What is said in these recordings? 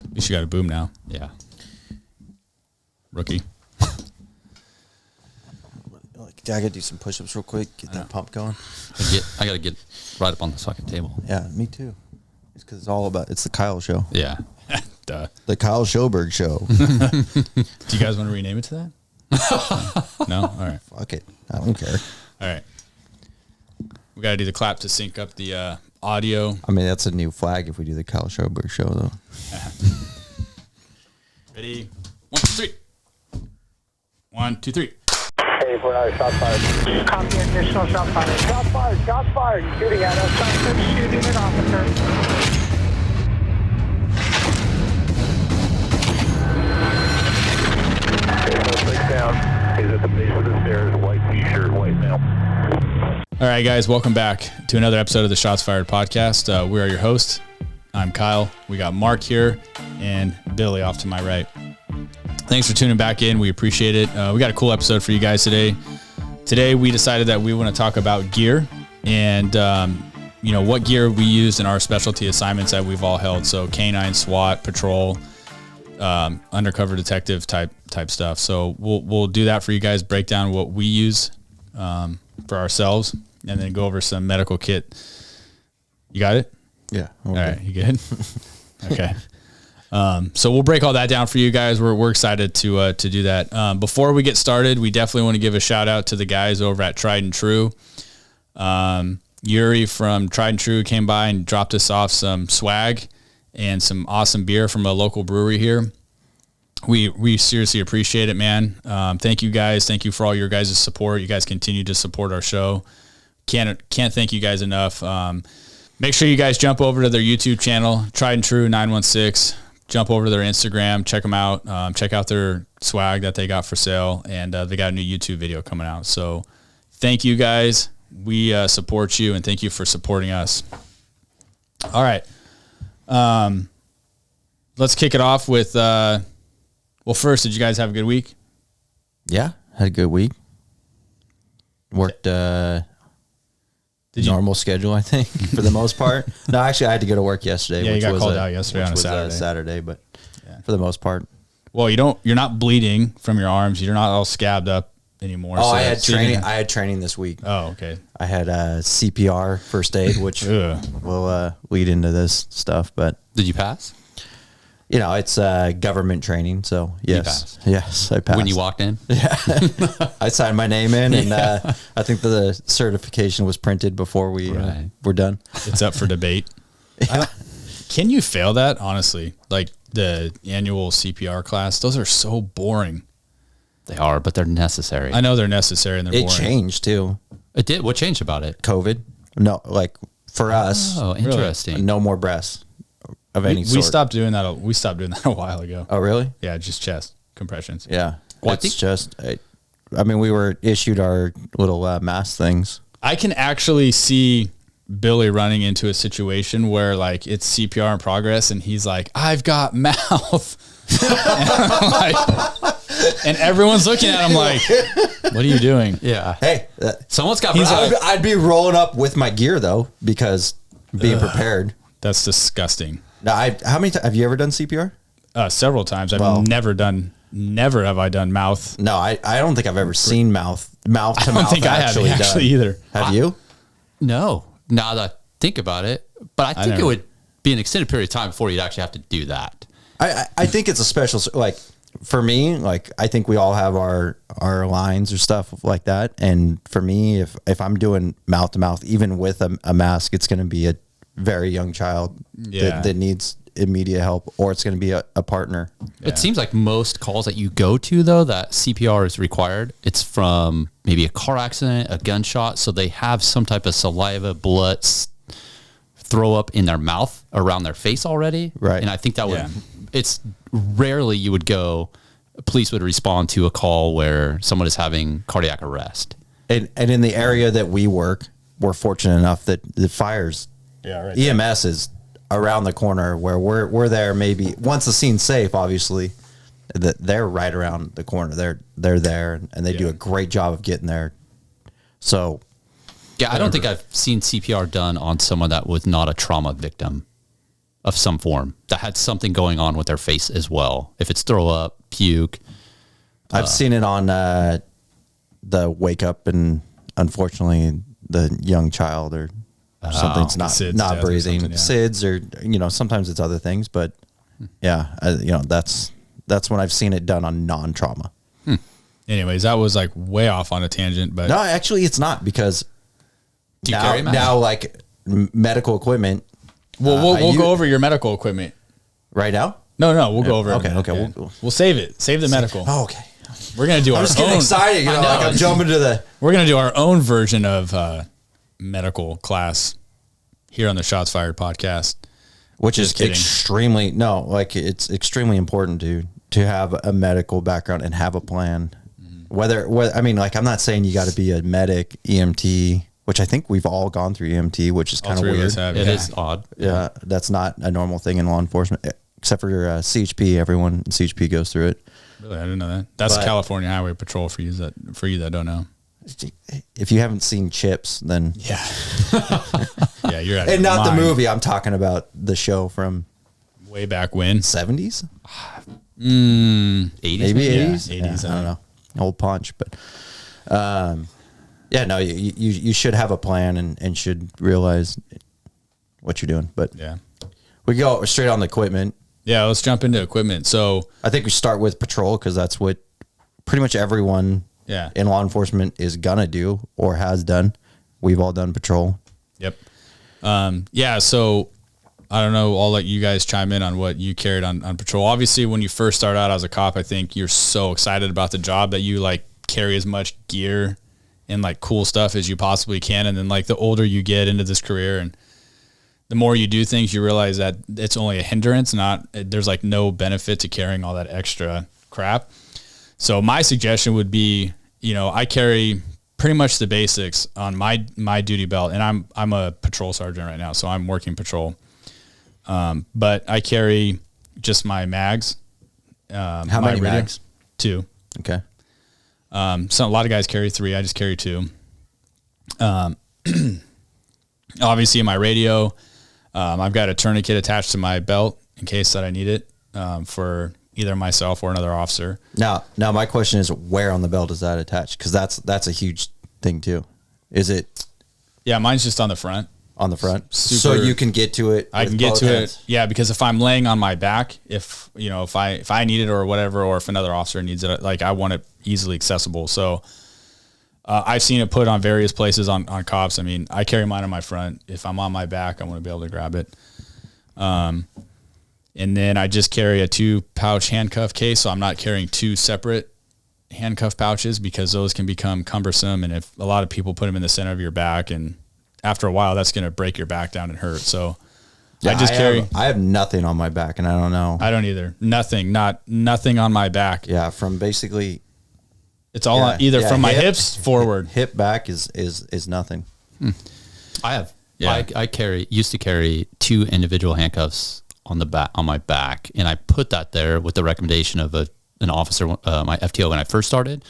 At least you got a boom now. Yeah. Rookie. I gotta do some push-ups real quick. Get that pump going. I gotta get right up on the fucking table. Yeah, me too. It's because it's the Kyle show. Yeah. Duh. The Kyle Schoberg show. Do you guys want to rename it to that? No? All right. Fuck it. I don't care. All right. We got to do the clap to sync up the audio. I mean, that's a new flag if we do the Kyle Schoberg show, though. Ready? 1, 2, 3. 1, 2, 3. Hey, 4 shot fired. Copy, additional shot fired. Shot fired, shot fired. He's shooting at us. Suspect shooting an officer. Down. He's at the base of the stairs, white t-shirt, white male. All right, guys, welcome back to another episode of the Shots Fired podcast. We are your hosts. I'm Kyle. We got Mark here and Billy off to my right. Thanks for tuning back in. We appreciate it. We got a cool episode for you guys today. Today, we decided that we want to talk about gear and, what gear we use in our specialty assignments that we've all held. So canine, SWAT, patrol, undercover detective type stuff. So we'll do that for you guys, break down what we use for ourselves, and then go over some medical kit. You got it? Yeah. All right. You good? Okay. So we'll break all that down for you guys. We're excited to do that. Before we get started, we definitely want to give a shout out to the guys over at Tried and True. Yuri from Tried and True came by and dropped us off some swag and some awesome beer from a local brewery here. We seriously appreciate it, man. Thank you guys. Thank you for all your guys' support. You guys continue to support our show. Can't thank you guys enough. Make sure you guys jump over to their YouTube channel, Tried and True916. Jump over to their Instagram, check them out. Check out their swag that they got for sale, and they got a new YouTube video coming out. So thank you guys. We support you, and thank you for supporting us. All right. Let's kick it off with, first, did you guys have a good week? Yeah, had a good week. Worked normal schedule, I think, for the most part. No, actually, I had to go to work yesterday. Yeah, which you got was called out yesterday on a Saturday. Saturday, but for the most part. Well, you're not bleeding from your arms. You're not all scabbed up anymore. Oh, so I had training. I had training this week. Oh, okay. I had CPR first aid, which will lead into this stuff. But Did you pass? It's government training, so yes, I passed. When you walked in? Yeah, I signed my name in, and I think the certification was printed before we were done. It's up for debate. Can you fail that, honestly? Like the annual CPR class, those are so boring. They are, but they're necessary. I know they're necessary and they're boring. It changed too. It did? What changed about it? COVID. No, like for us. Oh, interesting. No more breaths of any sort. We stopped doing that. We stopped doing that a while ago. Oh, really? Yeah, just chest compressions. Yeah. Well, we were issued our little mask things. I can actually see Billy running into a situation where like it's CPR in progress and he's like, I've got mouth. And everyone's looking at him like, what are you doing? Yeah. Hey, Someone's got I'd be rolling up with my gear though, because being prepared. That's disgusting. Now, how many times have you ever done CPR? Several times. Never have I done mouth. No, I don't think I've ever seen mouth to mouth. I don't think I have actually either. Have you? No. Now that I think about it, but I think it would be an extended period of time before you'd actually have to do that. I think it's a special, like for me, like I think we all have our lines or stuff like that. And for me, if I'm doing mouth to mouth, even with a mask, it's going to be a very young child that needs immediate help, or it's going to be a partner. Yeah. It seems like most calls that you go to though, that CPR is required. It's from maybe a car accident, a gunshot. So they have some type of saliva, blood, throw up in their mouth around their face already. Right. And I think that would, it's rarely you would go, police would respond to a call where someone is having cardiac arrest. And in the area that we work, we're fortunate enough that the fires, EMS is around the corner where we're there. Maybe once the scene's safe, obviously, that they're right around the corner. They're there and they do a great job of getting there. So, yeah, I don't think I've seen CPR done on someone that was not a trauma victim. of some form that had something going on with their face as well. If it's throw up, puke. I've seen it on the wake up, and unfortunately the young child or something's SIDS not death or breathing, something, yeah. SIDS, or sometimes it's other things, but yeah, that's when I've seen it done on non-trauma. Anyways, that was like way off on a tangent, but No, actually it's not, because Do you carry a mask? now like medical equipment. we'll go over your medical equipment. Right now? No, we'll go over it. Okay. Yeah. We'll save it. Save the medical. Oh, okay. We're going to do I'm our just getting own. excited. Like I'm jumping to the. We're going to do our own version of medical class here on the Shots Fired podcast. Which Just is kidding. it's extremely important to have a medical background and have a plan. Whether I mean, like, I'm not saying you got to be a medic, EMT, which I think we've all gone through EMT, which is All kind of three of us weird. have, It yeah. is odd. Yeah, that's not a normal thing in law enforcement, except for CHP. Everyone in CHP goes through it. Really, I didn't know that. That's But- California Highway Patrol for you that don't know. If you haven't seen Chips, then Yeah. Yeah, you're out of and your not the mind. movie. I'm talking about the show from Way back when. 70s, 80s? maybe Yeah, 80s. 80s, I don't know. Old Punch, but yeah, no, you should have a plan and should realize what you're doing. But Yeah. we go straight on the equipment. Yeah, let's jump into equipment. So, I think we start with patrol, because that's what pretty much everyone yeah. in law enforcement is gonna do or has done. We've all done patrol. Yep. Yeah, so I don't know. I'll let you guys chime in on what you carried on patrol. Obviously, when you first start out as a cop, I think you're so excited about the job that you like carry as much gear and like cool stuff as you possibly can. And then like the older you get into this career and the more you do things, you realize that it's only a hindrance, there's like no benefit to carrying all that extra crap. So my suggestion would be, I carry pretty much the basics on my duty belt, and I'm a patrol sergeant right now, so I'm working patrol. But I carry just my mags. How my many radio- mags? 2. Okay. So a lot of guys carry 3. I just carry 2. Obviously, my radio, I've got a tourniquet attached to my belt in case that I need it for either myself or another officer. Now my question is, where on the belt is that attached? Because that's a huge thing too. Is it Yeah, mine's just on the front. on the front, so Super- you can get to it? I with can get both to hands? it. Yeah, because if I'm laying on my back, if I need it or whatever, or if another officer needs it, like I want it easily accessible. So I've seen it put on various places on cops. I mean, I carry mine on my front. If I'm on my back, I want to be able to grab it. And then I just carry a 2-pouch handcuff case. So I'm not carrying 2 separate handcuff pouches because those can become cumbersome. And if a lot of people put them in the center of your back, and after a while, that's going to break your back down and hurt. So Yeah, I just carry. I have nothing on my back, and I don't know. I don't either. Nothing on my back. Yeah, from basically It's all on, either from my hips forward. hip back is nothing. I have. Yeah. I used to carry 2 individual handcuffs on my back, and I put that there with the recommendation of an officer. My FTO when I first started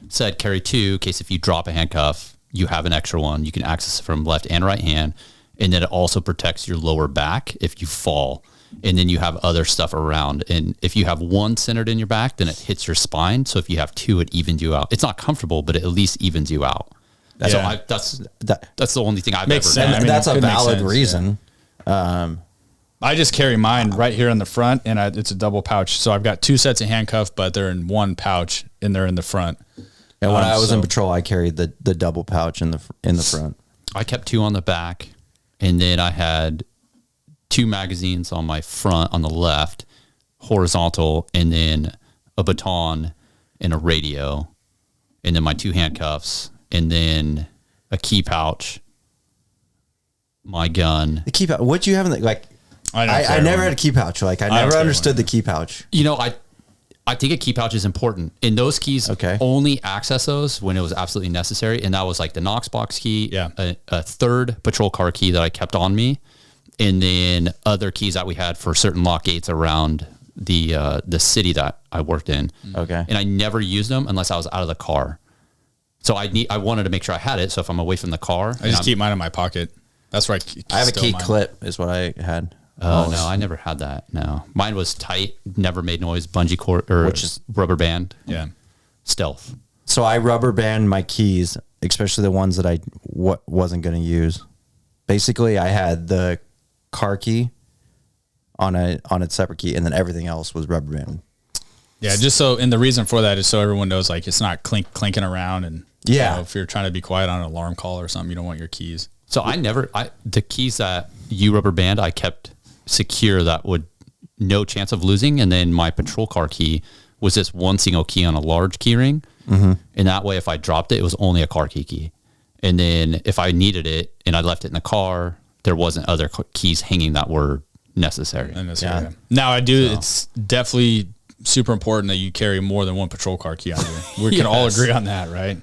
said carry 2 in case if you drop a handcuff, you have an extra one. You can access it from left and right hand, and then it also protects your lower back if you fall. And then you have other stuff around. And if you have one centered in your back, then it hits your spine. So if you have 2, it evens you out. It's not comfortable, but it at least evens you out. Yeah. So that's the only thing I've Makes ever sense. done. I mean, That's it a could make valid sense, reason. I just carry mine right here in the front, and it's a double pouch. So I've got 2 sets of handcuff, but they're in 1 pouch, and they're in the front. And when I was in so- patrol, I carried the double pouch in the front. I kept 2 on the back, and then I had 2 magazines on my front on the left, horizontal, and then a baton and a radio, and then my 2 handcuffs, and then a key pouch, my gun. The key pouch. What do you have in the, like? don't I carry never one. had a key pouch. Like I don't never carry understood one. the key pouch. You know, I think a key pouch is important, and those keys Okay. only access those when it was absolutely necessary. And that was like the Knox box key, Yeah. a 3rd patrol car key that I kept on me, and then other keys that we had for certain lock gates around the city that I worked in. Okay. And I never used them unless I was out of the car. So I wanted to make sure I had it. So if I'm away from the car, I just keep mine in my pocket. That's where I have a still key mine. clip is what I had. Oh no, I never had that. No, mine was tight, never made noise, bungee cord or Which is- rubber band. Yeah. Stealth. So I rubber band my keys, especially the ones that I wasn't going to use. Basically, I had the car key on its separate key, and then everything else was rubber band. Yeah, just so, and the reason for that is so everyone knows, like, it's not clinking around, and Yeah. if you're trying to be quiet on an alarm call or something, you don't want your keys. So the keys that you rubber band, I kept secure that would no chance of losing. And then my patrol car key was just one single key on a large key ring. Mm-hmm. And that way, if I dropped it, it was only a car key. And then if I needed it and I left it in the car, there wasn't other keys hanging that were necessary. Yeah. Now I do, it's definitely super important that you carry more than one patrol car key on you. We can all agree on that, right?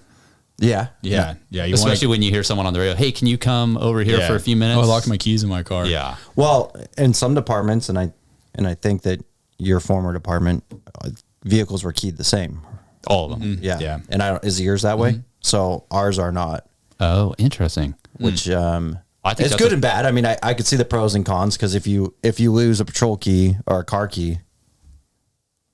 Yeah. Yeah. You Especially when you hear someone on the radio, hey, can you come over here for a few minutes? Oh, I locked my keys in my car. Yeah. Well, in some departments, and I think that your former department, vehicles were keyed the same. All of them. Yeah. Yeah. And is yours that way? So ours are not. Oh, interesting. Which I think it's that's good and bad. I mean, I could see the pros and cons, because if you lose a patrol key or a car key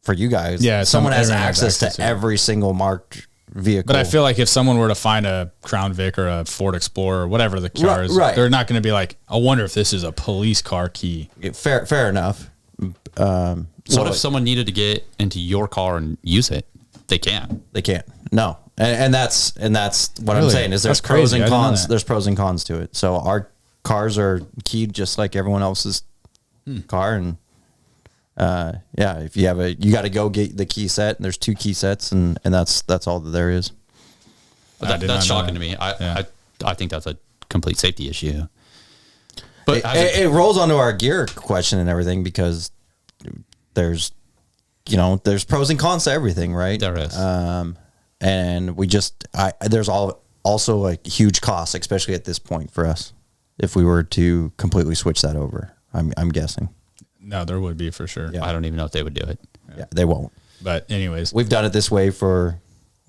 for you guys, someone has everyone has access access to to it. every single marked vehicle. But I feel like if someone were to find a Crown Vic or a Ford Explorer or whatever the car is, right. they're not going to be like, I wonder if this is a police car key. fair enough. what if someone needed to get into your car and use it? They can't. They can't. No, and that's what I'm Really? saying is there's That's pros crazy. and I didn't know cons. that. There's pros and cons to it. So our cars are keyed just like everyone else's car, and if you have you got to go get the key set. And there's 2 key sets, and that's all that there is. But I did that's not know shocking to that. me. I think that's a complete safety issue. But It rolls onto our gear question and everything, because there's pros and cons to everything, right? There is. And there's also a huge cost, especially at this point for us, if we were to completely switch that over. I'm guessing. No, there would be for sure. Yeah. I don't even know if they would do it. Yeah, they won't. But anyways, We've done it this way for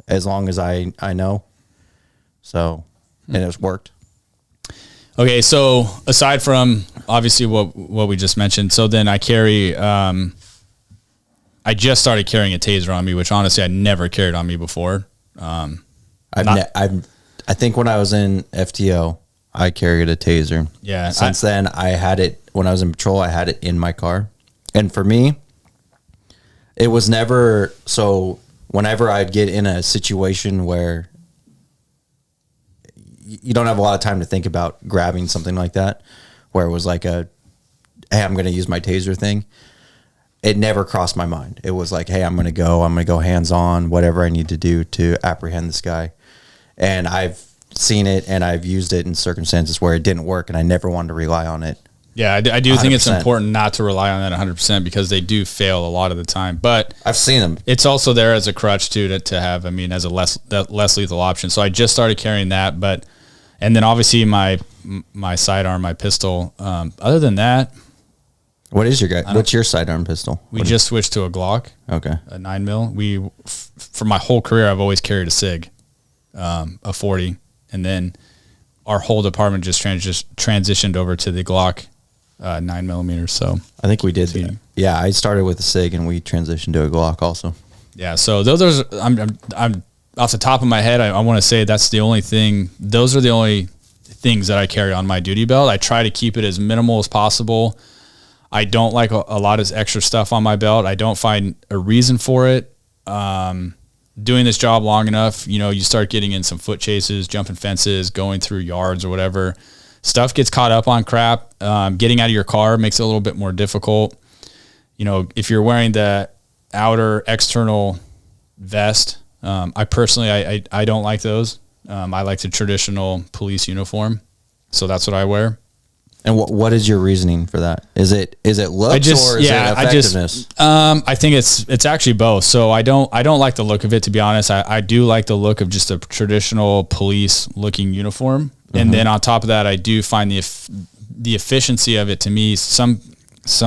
as long as I know. So, and it's worked. okay. So aside from obviously what we just mentioned, so then I carry, I just started carrying a Taser on me, which honestly I never carried on me before. I think when I was in FTO, I carried a Taser. Yeah. Since then, I had it when I was in patrol. I had it in my car, and for me, it was never so. Whenever I'd get in a situation where you don't have a lot of time to think about grabbing something like that, where it was like hey, I'm going to use my Taser thing. It never crossed my mind. It was like, hey, I'm going to go hands on, whatever I need to do to apprehend this guy. And I've seen it and I've used it in circumstances where it didn't work, and I never wanted to rely on it. Yeah, I do think it's 100%. important not to rely on that 100% because they do fail a lot of the time. But I've seen them. it's also there as a crutch too to have. I mean, as a less lethal option. So I just started carrying that, and then obviously my sidearm, my pistol. Other than that, What is your guy? What's your sidearm pistol? we just switched to a Glock, Okay. a 9mm. For my whole career, I've always carried a SIG, a 40, and then our whole department just transitioned over to the Glock 9mm. So I think we did. That. Yeah, I started with a SIG and we transitioned to a Glock also. yeah, so those are I'm off the top of my head. I want to say that's the only thing. Those are the only things that I carry on my duty belt. I try to keep it as minimal as possible. I don't like a lot of extra stuff on my belt. I don't find a reason for it. Doing this job long enough, you start getting in some foot chases, jumping fences, going through yards or whatever. Stuff gets caught up on crap. Getting out of your car makes it a little bit more difficult. If you're wearing the outer external vest, I personally, I don't like those. I like the traditional police uniform. So that's what I wear. And what is your reasoning for that? Is it looks or is it effectiveness? I think it's actually both. So I don't like the look of it, to be honest. I do like the look of just a traditional police looking uniform. And then on top of that, I do find the efficiency of it. To me, some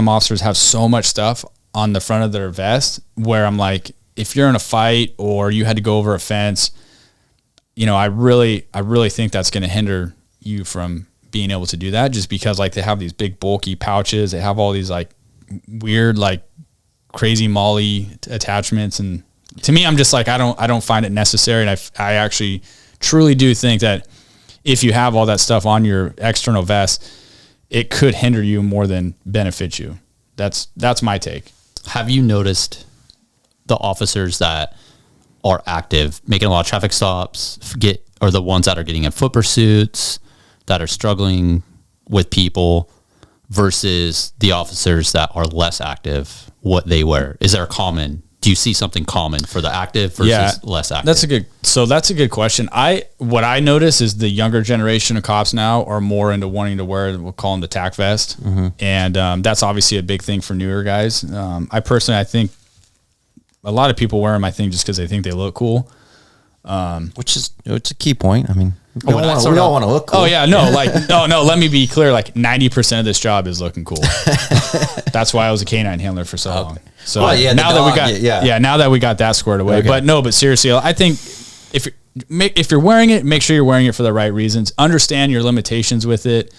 officers have so much stuff on the front of their vest where I'm like, if you're in a fight or you had to go over a fence, I really think that's going to hinder you from being able to do that, just because like they have these big bulky pouches. They have all these like weird, like crazy molly attachments. And to me, I'm just like, I don't find it necessary. And I actually truly do think that if you have all that stuff on your external vest, it could hinder you more than benefit you. That's my take. Have you noticed the officers that are active, making a lot of traffic stops, are the ones that are getting in foot pursuits, that are struggling with people, versus the officers that are less active, what they wear? Is there do you see something common for the active versus less active? That's a good question. What I notice is the younger generation of cops now are more into wanting to wear, we'll call them the Tac Vest. And that's obviously a big thing for newer guys. I think a lot of people wear them, I think, just because they think they look cool. It's a key point. I mean, we all want to look cool. Oh yeah, no, let me be clear. Like 90% of this job is looking cool. That's why I was a canine handler for so long. So now that we got that squared away, but seriously, I think if you're wearing it, make sure you're wearing it for the right reasons. Understand your limitations with it.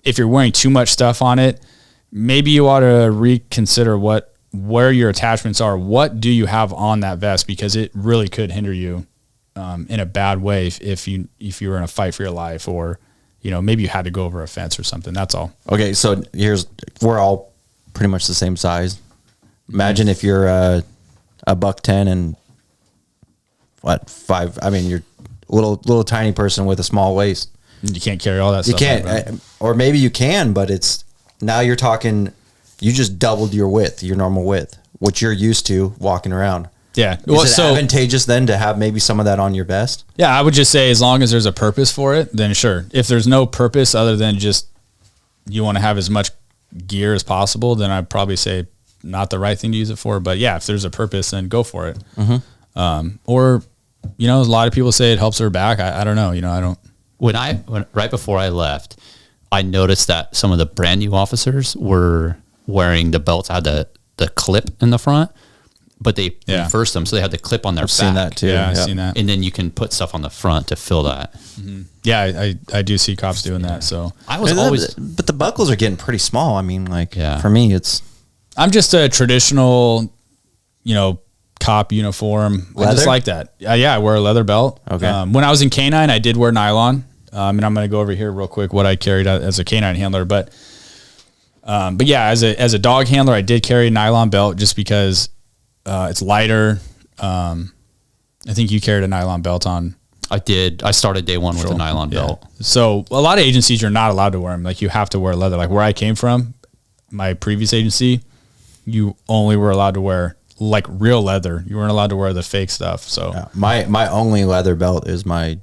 If you're wearing too much stuff on it, maybe you ought to reconsider where your attachments are. What do you have on that vest? Because it really could hinder you in a bad way if you were in a fight for your life, or maybe you had to go over a fence or something. That's all. Okay, so we're all pretty much the same size. Imagine if you're a $110 and 5. I mean, you're a little tiny person with a small waist. You can't carry all that you stuff. You can't, or maybe you can, but now you're talking. You just doubled your width, your normal width, what you're used to walking around. Yeah. Is it advantageous then to have maybe some of that on your vest? Yeah, I would just say as long as there's a purpose for it, then sure. If there's no purpose other than just you want to have as much gear as possible, then I'd probably say not the right thing to use it for. But yeah, if there's a purpose, then go for it. Or, a lot of people say it helps their back. I don't know. I don't. When right before I left, I noticed that some of the brand new officers were wearing the belts had the clip in the front, but they reversed them, so they had the clip on their back. Seen that too. Yeah, I've seen that. And then you can put stuff on the front to fill that. Yeah, I do see cops doing that. So but the buckles are getting pretty small. I mean, for me, I'm just a traditional, cop uniform. Leather? I just like that. I wear a leather belt. Okay. When I was in K9, I did wear nylon. And I'm going to go over here real quick what I carried as a canine handler, but yeah, as a dog handler, I did carry a nylon belt just because it's lighter. I think you carried a nylon belt on. I did. I started day one with a nylon belt. So a lot of agencies, you're not allowed to wear them. Like you have to wear leather. Like where I came from, my previous agency, you only were allowed to wear like real leather. You weren't allowed to wear the fake stuff. So my only leather belt is my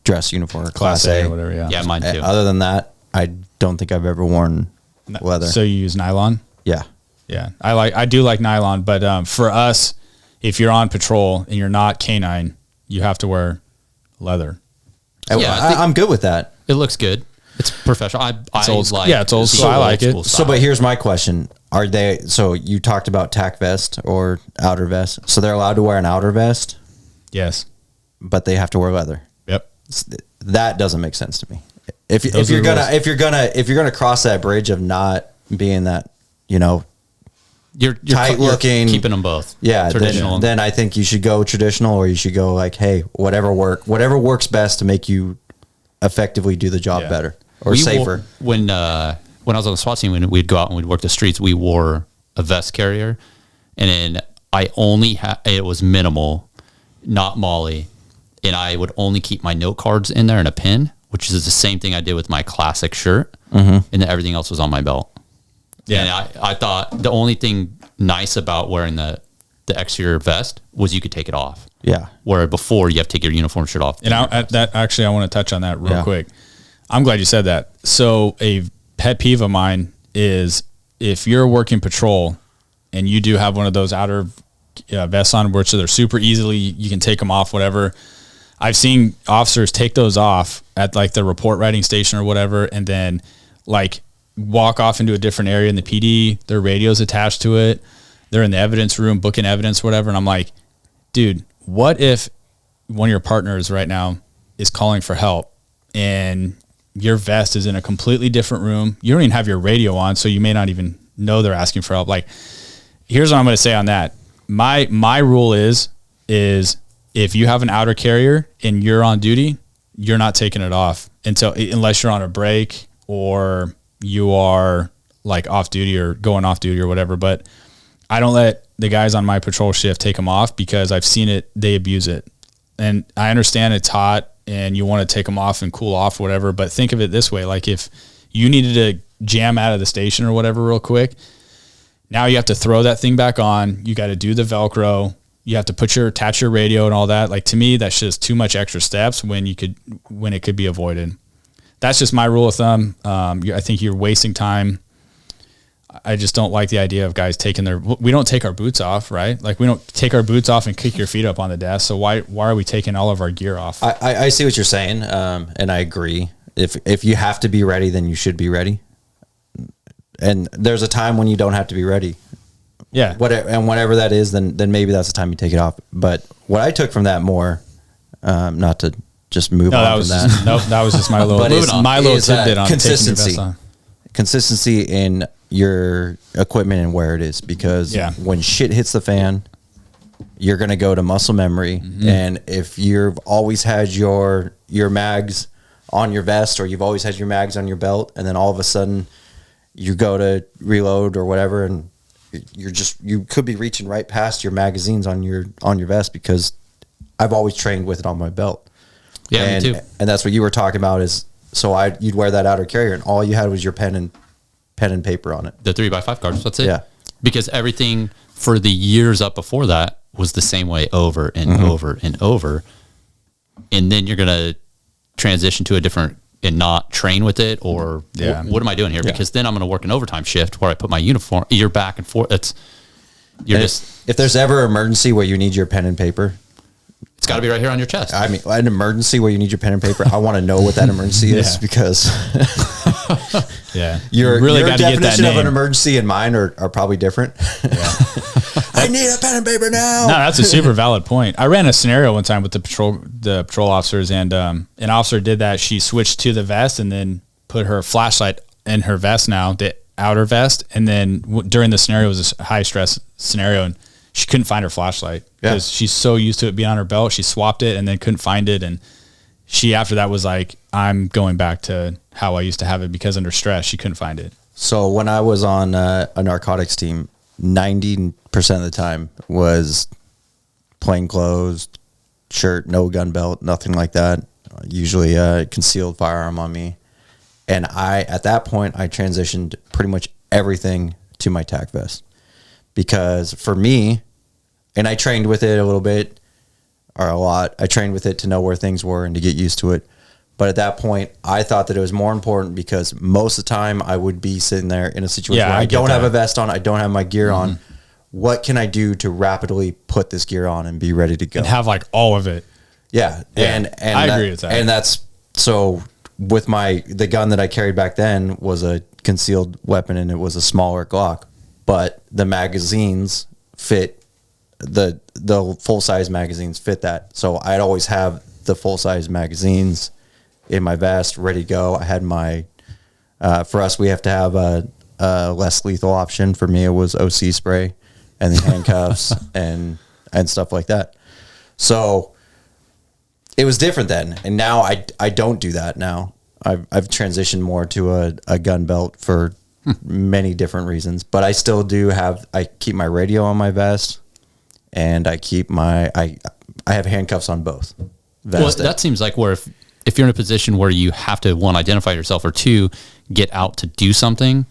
dress uniform, Class A or whatever. Yeah, mine too. Other than that, I don't think I've ever worn leather. So you use nylon? Yeah. Yeah. I do like nylon, but for us, if you're on patrol and you're not canine, you have to wear leather. Yeah, I'm good with that. It looks good. It's professional. It's old school. I like it. So, but here's my question. So you talked about Tac vest or outer vest. So they're allowed to wear an outer vest? Yes. But they have to wear leather. Yep. That doesn't make sense to me. If you're gonna cross that bridge of not being that, you're tight looking, keeping them both. Yeah. Traditional. Then I think you should go traditional, or you should go like, hey, whatever works best to make you effectively do the job better or safer. When I was on the SWAT team, when we'd go out and we'd work the streets, we wore a vest carrier, and then I only it was minimal, not Molly, and I would only keep my note cards in there and a pin, which is the same thing I did with my classic shirt, and then everything else was on my belt. Yeah. And I thought the only thing nice about wearing the exterior vest was you could take it off. Yeah. Where before you have to take your uniform shirt off. And I want to touch on that real quick. I'm glad you said that. So a pet peeve of mine is if you're working patrol and you do have one of those outer vests on, which they're super easily, you can take them off, whatever. I've seen officers take those off at like the report writing station or whatever, and then like walk off into a different area in the PD. Their radio's attached to it. They're in the evidence room booking evidence, whatever. And I'm like, dude, what if one of your partners right now is calling for help and your vest is in a completely different room. You don't even have your radio on, so you may not even know they're asking for help. Like, here's what I'm going to say on that. My rule is if you have an outer carrier and you're on duty, you're not taking it off unless you're on a break or you are like off duty or going off duty or whatever. But I don't let the guys on my patrol shift take them off because I've seen it. They abuse it. And I understand it's hot and you want to take them off and cool off or whatever. But think of it this way. Like if you needed to jam out of the station or whatever real quick, now you have to throw that thing back on. You got to do the Velcro. You have to attach your radio and all that. Like, to me, that's just too much extra steps when it could be avoided. That's just my rule of thumb. I think you're wasting time. I just don't like the idea of guys we don't take our boots off, right? Like, we don't take our boots off and kick your feet up on the desk. So why are we taking all of our gear off? I see what you're saying. And I agree. If you have to be ready, then you should be ready. And there's a time when you don't have to be ready. Yeah. Whatever that is, then maybe that's the time you take it off. But what I took from that more, not to just move on from that. Nope, that was just my little, tidbit on consistency. Taking your vest on. Consistency in your equipment and where it is, because when shit hits the fan, you're going to go to muscle memory. Mm-hmm. And if you've always had your mags on your vest, or you've always had your mags on your belt, and then all of a sudden you go to reload or whatever, and you could be reaching right past your magazines on your vest, because I've always trained with it on my belt. Yeah, me too. And that's what you were talking about is, so you'd wear that outer carrier and all you had was your pen and paper on it. The 3x5 cards. That's it. Yeah. Because everything for the years up before that was the same way over and over and over. And then you're going to transition to a different and not train with it, or what am I doing here? Yeah. Because then I'm going to work an overtime shift where I put my uniform, you're back and forth. If there's ever an emergency where you need your pen and paper, it's got to be right here on your chest. I mean, an emergency where you need your pen and paper, I want to know what that emergency is, because your really got to get that definition name. of an emergency and mine are probably different. Yeah. I need a pen and paper now. No, that's a super valid point. I ran a scenario one time with the patrol officers, and an officer did that. She switched to the vest and then put her flashlight in her vest now, the outer vest. And then during the scenario, it was a high stress scenario, and she couldn't find her flashlight because she's so used to it being on her belt. She swapped it and then couldn't find it. And she, after that, was like, I'm going back to how I used to have it, because under stress, she couldn't find it. So when I was on a narcotics team, 90% of the time was plain clothes, shirt, no gun belt, nothing like that. Usually a concealed firearm on me. And at that point, I transitioned pretty much everything to my Tac vest. Because for me, and I trained with it a little bit, or a lot, I trained with it to know where things were and to get used to it. But at that point, I thought that it was more important, because most of the time I would be sitting there in a situation where I don't have a vest on, I don't have my gear on. What can I do to rapidly put this gear on and be ready to go? And have like all of it. Yeah. And I agree with that. And that's, so with the gun that I carried back then was a concealed weapon, and it was a smaller Glock. But the magazines fit, the full-size magazines fit that. So I'd always have the full-size magazines in my vest, ready to go. I had my, for us, we have to have a less lethal option. For me, it was OC spray and the handcuffs and stuff like that. So it was different then. And now I don't do that now. I've transitioned more to a gun belt for many different reasons, but I still do I keep my radio on my vest, and I keep I have handcuffs on both. Well, that seems like where if you're in a position where you have to, one, identify yourself, or two, get out to do something,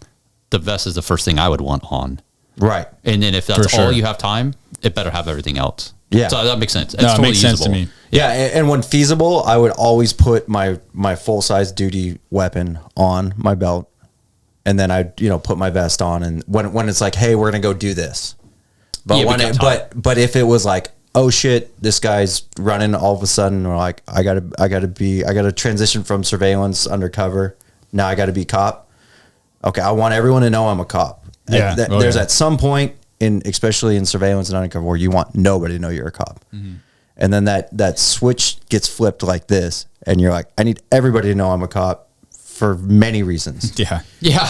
the vest is the first thing I would want on. Right. And then if that's all you have time, it better have everything else. Yeah. So that makes sense. It's totally makes sense to me. Yeah. And when feasible, I would always put my full-size duty weapon on my belt. And then I, put my vest on, and when it's like, hey, we're gonna go do this, but if it was like, oh shit, this guy's running all of a sudden, or like, I gotta transition from surveillance undercover, now I gotta be cop. Okay, I want everyone to know I'm a cop. Yeah, there's at some point especially in surveillance and undercover, where you want nobody to know you're a cop, and then that switch gets flipped like this, and you're like, I need everybody to know I'm a cop for many reasons. Yeah. Yeah.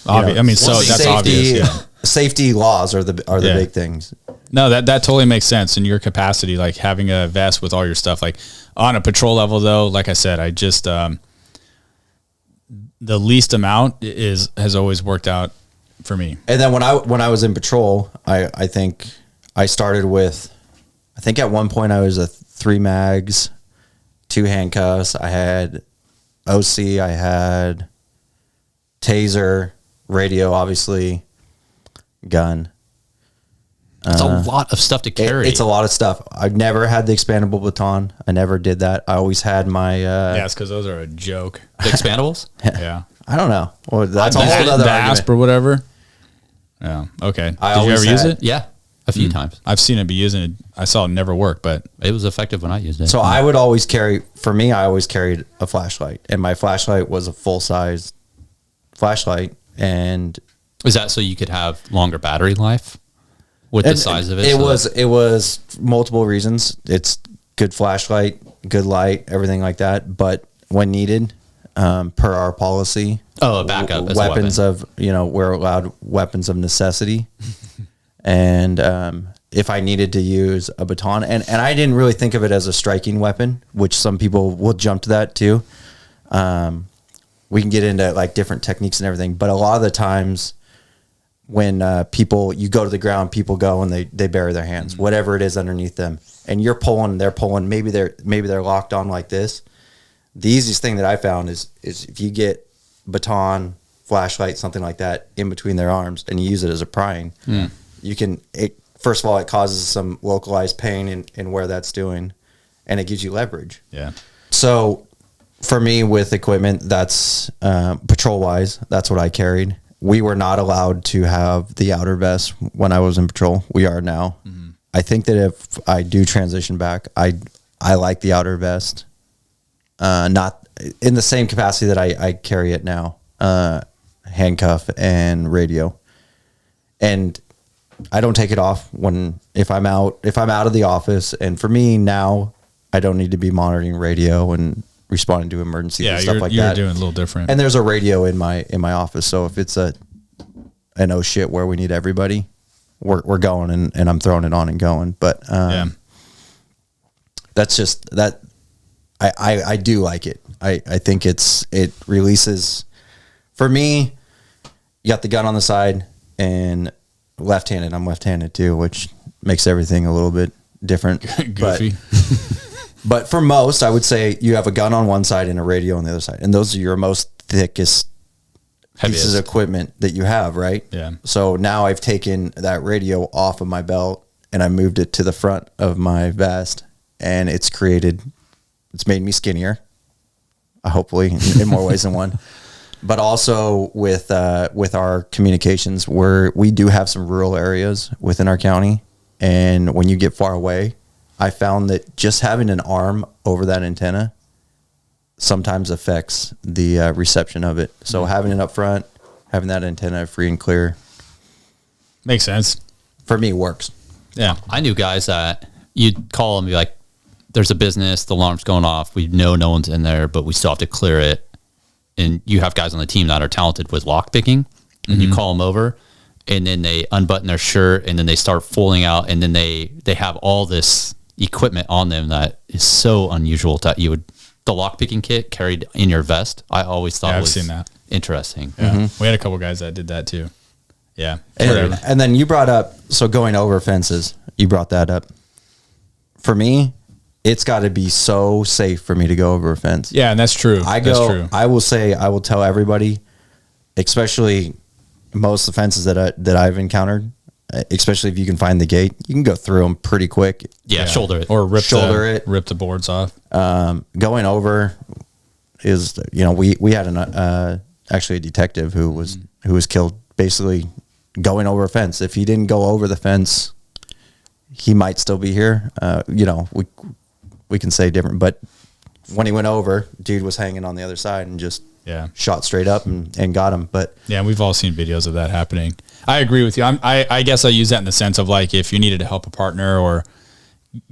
I mean, so that's obvious. Yeah. Safety laws are the big things. No, that totally makes sense in your capacity, like having a vest with all your stuff. Like on a patrol level, though, like I said, I just the least amount has always worked out for me. And then when I was in patrol, I think I started with, I think at one point I was a 3 mags, 2 handcuffs. I had OC, I had taser, radio, obviously, gun. It's a lot of stuff to carry. It's a lot of stuff. I've never had the expandable baton. I never did that. I always had my yeah, it's because those are a joke. The expandables? Yeah. I don't know. Well, that's a The whole other ASP or whatever. Yeah. Okay. Did you always ever use had- it? Yeah. A few times. I've seen it be used, and I saw it never work, but It was effective when I used it. So I would always carry, for me, I always carried a flashlight, and my flashlight was a full size flashlight. And Is that so you could have longer battery life with the size of it? It was multiple reasons. It's good flashlight, good light, everything like that. But when needed, per our policy, a backup as a weapons weapon. we're allowed weapons of necessity. And if I needed to use a baton, and I didn't really think of it as a striking weapon, which some people will jump to that too. We can get into like different techniques and everything, but a lot of the times when you go to the ground, people go and they bury their hands, whatever it is underneath them, and you're pulling, they're pulling. Maybe they're locked on like this. The easiest thing that I found is if you get baton, flashlight, something like that in between their arms, and you use it as a prying. You can, first of all, it causes some localized pain in where that's doing, and it gives you leverage. yeah. So for me with equipment, that's patrol wise, that's what I carried. We were not allowed to have the outer vest when I was in patrol. We are now. I think that if I do transition back, I like the outer vest, not in the same capacity that I carry it now, handcuff and radio. And I don't take it off if I'm out of the office. And for me now, I don't need to be monitoring radio and responding to emergencies and stuff like that. You're doing a little different. And there's a radio in my office. So if it's an oh shit where we need everybody, we're going and I'm throwing it on and going. But that's just that. I do like it. I think it releases. For me, you got the gun on the side and left-handed. I'm left-handed too, which makes everything a little bit different. Goofy. But for most, I would say you have a gun on one side and a radio on the other side. And those are your most thickest pieces of equipment that you have, right? Yeah. So now I've taken that radio off of my belt and I moved it to the front of my vest, and it's made me skinnier, hopefully in more ways than one. But also with our communications, we do have some rural areas within our county. And when you get far away, I found that just having an arm over that antenna sometimes affects the reception of it. So having it up front, having that antenna free and clear, Makes sense. for me works. Yeah. I knew guys that you'd call them and be like, there's a business, the alarm's going off. We know no one's in there, but we still have to clear it. And you have guys on the team that are talented with lock picking, and you call them over, and then they unbutton their shirt, and then they start falling out, and then they have all this equipment on them that is so unusual that you would, the lock picking kit carried in your vest. I always thought I've was seen that. interesting. Yeah. We had a couple guys that did that too. Yeah. And then you brought up, so going over fences, you brought that up. For me, it's got to be so safe for me to go over a fence. Yeah, and that's true. That's true. I will tell everybody, especially most of the fences that I've encountered, especially if you can find the gate, you can go through them pretty quick. Yeah, shoulder it. Or rip Shoulder rip the boards off. Going over is, we had actually a detective who was killed basically going over a fence. If he didn't go over the fence, he might still be here. We can say different, but when he went over, dude was hanging on the other side and just shot straight up and got him. But yeah, we've all seen videos of that happening. I agree with you. I guess I use that in the sense of like, if you needed to help a partner or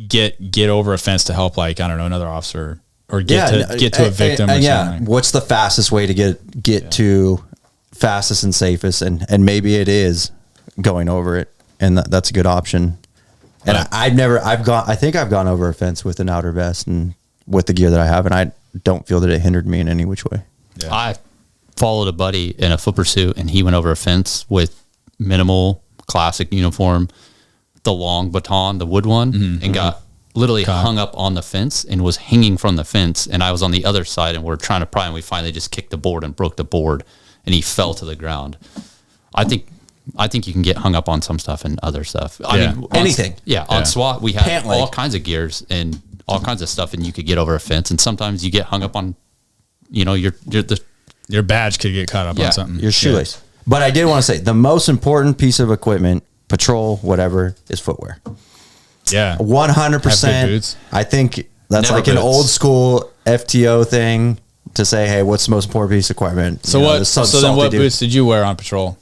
get over a fence to help, like, I don't know, another officer or get to a victim. Or something. What's the fastest way to get to fastest and safest? And maybe it is going over it, and that's a good option. And I think I've gone over a fence with an outer vest and with the gear that I have, and I don't feel that it hindered me in any which way. Yeah. I followed a buddy in a foot pursuit, and he went over a fence with minimal classic uniform, the long baton, the wood one, and got literally hung up on the fence and was hanging from the fence. And I was on the other side, and we're trying to pry, and we finally just kicked the board and broke the board, and he fell to the ground. I think you can get hung up on some stuff and other stuff. I mean, anything. On SWAT, we had all kinds of gears and all kinds of stuff, and you could get over a fence. And sometimes you get hung up on, your badge could get caught up on something. Your shoelace. Yeah. But I did want to say the most important piece of equipment, patrol, whatever, is footwear. Yeah. 100%. I think that's Never like an boots. old school FTO thing to say, hey, what's the most important piece of equipment? So then what boots did you wear on patrol?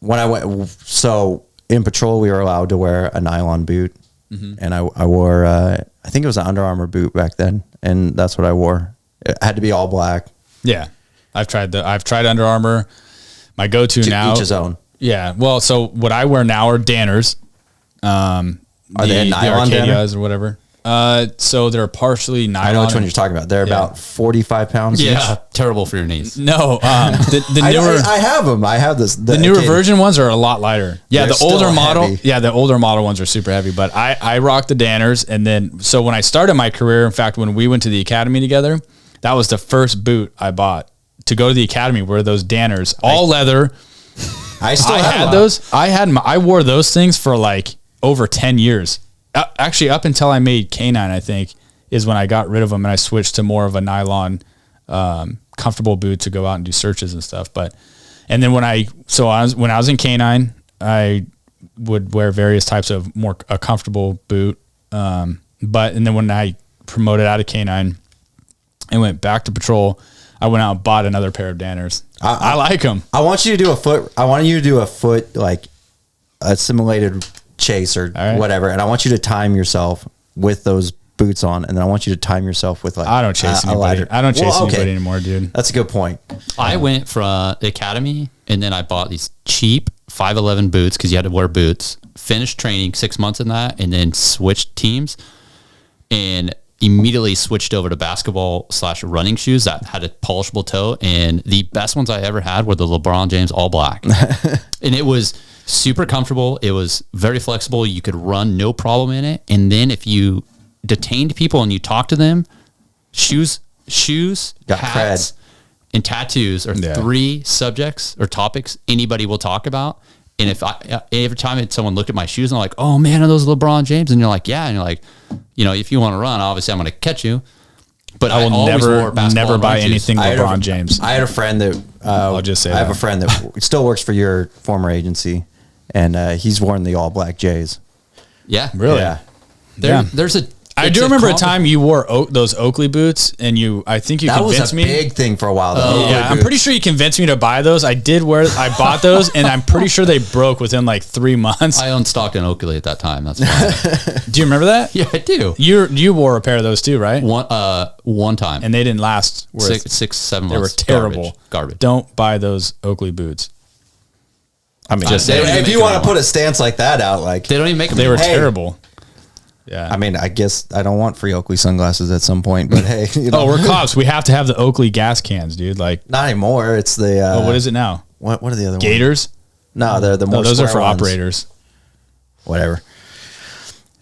When I went, so in patrol, we were allowed to wear a nylon boot, and I wore, I think it was an Under Armour boot back then, and that's what I wore. It had to be all black. Yeah, I've tried Under Armour. My go-to now, each his own. Yeah, well, so what I wear now are Danners. Are they nylon Arcadias or whatever? So they're partially nylon. I know which one you're talking about. They're about 45 pounds. Yeah, each. terrible for your knees. No, the newer. I have them. I have this. The newer version ones are a lot lighter. Yeah, They're the older still model. heavy. Yeah, the older model ones are super heavy. But I rock the Danners, and then so when I started my career, in fact, when we went to the academy together, that was the first boot I bought to go to the academy. Were those Danners, all leather. I had those. I wore those things for like over 10 years. Actually, up until I made Canine, I think, is when I got rid of them and I switched to more of a nylon, comfortable boot to go out and do searches and stuff. And then when I was in Canine, I would wear various types of a comfortable boot. And then when I promoted out of Canine and went back to patrol, I went out and bought another pair of Danners. I like them. I want you to do a foot like a simulated chase or whatever, and I want you to time yourself with those boots on, and then I want you to time yourself with like I don't chase anybody. I don't chase anybody anymore, dude. That's a good point. I went from the academy, and then I bought these cheap 511 boots because you had to wear boots. Finished training 6 months in that, and then switched teams, and immediately switched over to basketball/running shoes that had a polishable toe. And the best ones I ever had were the LeBron James all black, and it was super comfortable. It was very flexible. You could run no problem in it. And then if you detained people and you talked to them, shoes, Got hats, and tattoos are 3 subjects or topics anybody will talk about. And if every time someone looked at my shoes and they're like, oh man, are those LeBron James? And you're like, yeah. And you're like, if you want to run, obviously I'm going to catch you. But I will never buy anything LeBron James. I had a friend that I'll just say I have a friend that still works for your former agency, and he's worn the all black J's. Yeah, really. Yeah, there's a. I do remember a time you wore those Oakley boots, and I think you convinced me. That was a big thing for a while. Yeah, I'm pretty sure you convinced me to buy those. I bought those, and I'm pretty sure they broke within like 3 months. I owned stock in Oakley at that time. That's fine. Do you remember that? Yeah, I do. You wore a pair of those too, right? One time, and they didn't last. 6-7 months. They were terrible. Garbage. Don't buy those Oakley boots. I mean, if you want to put a stance like that out, like they don't even make them. They were terrible. Yeah. I mean, I guess I don't want free Oakley sunglasses at some point, but hey, we're cops. We have to have the Oakley gas cans, dude. Like, not anymore. It's the what is it now? What are the other Gators? ones? No, they're the more. Those are for ones. operators. Whatever.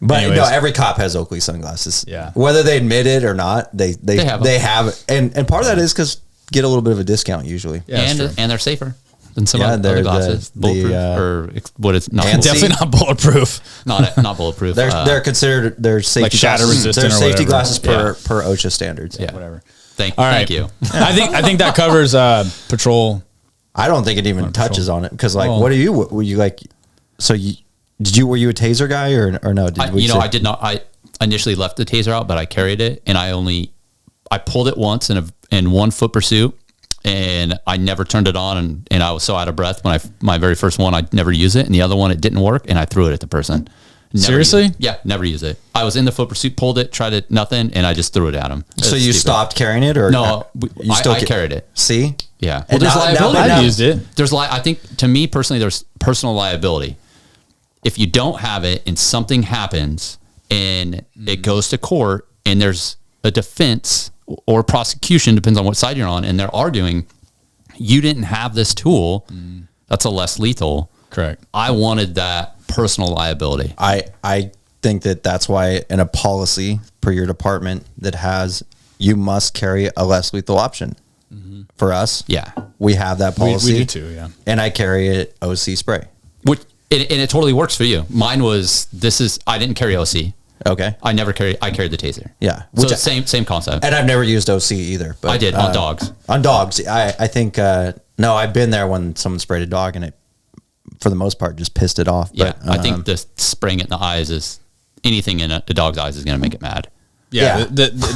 But Anyways. every cop has Oakley sunglasses. Yeah. Whether they admit it or not, they have it. And part of that is because get a little bit of a discount usually. Yeah, and they're safer than some other glasses. Bulletproof or what is not definitely not bulletproof. not bulletproof. They're considered safety like shatter resistant. They're safety glasses per OSHA standards. Yeah, whatever. Thank you. I think that covers patrol. I don't think it even touches on it because what are you? Were you like? So were you a Taser guy or no? I did not. I initially left the Taser out, but I carried it, and I pulled it once in one foot pursuit. And I never turned it on, and I was so out of breath when my very first one, I'd never use it, and the other one, it didn't work, and I threw it at the person. Seriously? Yeah, never use it. I was in the foot pursuit, pulled it, tried it, nothing, and I just threw it at him. So you stopped carrying it, or No, I carried it. See? Yeah. Well, And there's now- liability. now- I used it. There's I think to me personally, there's personal liability. If you don't have it and something happens and it goes to court and there's a defense or prosecution, depends on what side you're on, and they're arguing, you didn't have this tool, that's a less lethal. Correct. I wanted that personal liability. I think that's why in a policy per your department that has, you must carry a less lethal option. For us, Yeah. we have that policy. We do too, yeah. And I carry it OC spray. Which, and it totally works for you. Mine was, I didn't carry OC. Okay. I carried the taser. Yeah. So same concept. And I've never used OC either. But I did on dogs. On dogs, I think no, I've been there when someone sprayed a dog and it, for the most part, just pissed it off. Yeah, But I think the spraying it in the eyes is anything in the dog's eyes is going to make it mad. Yeah.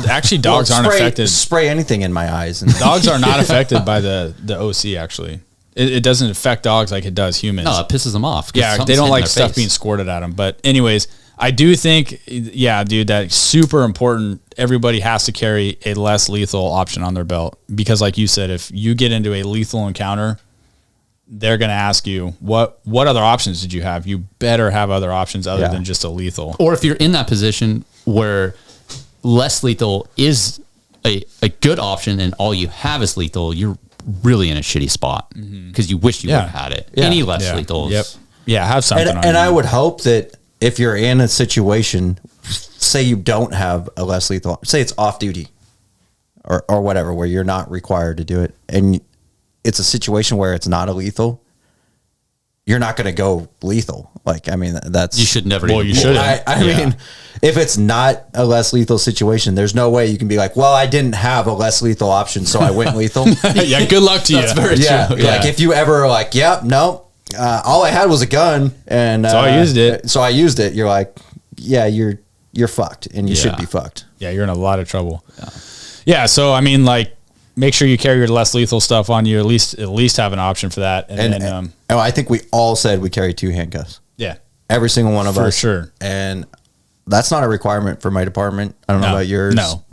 Actually, dogs aren't affected. Spray anything in my eyes. And Dogs are not affected by the OC, actually. It doesn't affect dogs like it does humans. No, it pisses them off. 'cause Yeah, something's they don't hitting like their stuff face. being squirted at them. But anyways, I do think, yeah, dude, that's super important. Everybody has to carry a less lethal option on their belt because, like you said, if you get into a lethal encounter, they're going to ask you, what other options did you have? You better have other options other than just a lethal. Or if you're in that position where less lethal is a good option and all you have is lethal, you're really in a shitty spot because you wish you would have had it. Yeah. Any less Yeah. lethals. Yep. Yeah, have something on and you. I would hope that if you're in a situation, say you don't have a less lethal, say it's off duty or whatever, where you're not required to do it, and it's a situation where it's not a lethal, you're not going to go lethal. Like, I mean, that's... You should never. Well, even you pull shouldn't. it. I mean, if it's not a less lethal situation, there's no way you can be like, well, I didn't have a less lethal option, so I went lethal. Yeah, good luck to you. That's very Yeah, true. like if you ever are like, yep, no, all I had was a gun, and So I used it. So I used it. You're like, yeah, you're fucked, and you should Yeah. be fucked. Yeah, you're in a lot of trouble. Yeah, so I mean, like, make sure you carry your less lethal stuff on you. At least have an option for that. And then, and I think we all said we carry 2 handcuffs. yeah, Every single one of For us, sure. And that's not a requirement for my department. I don't know about yours. No,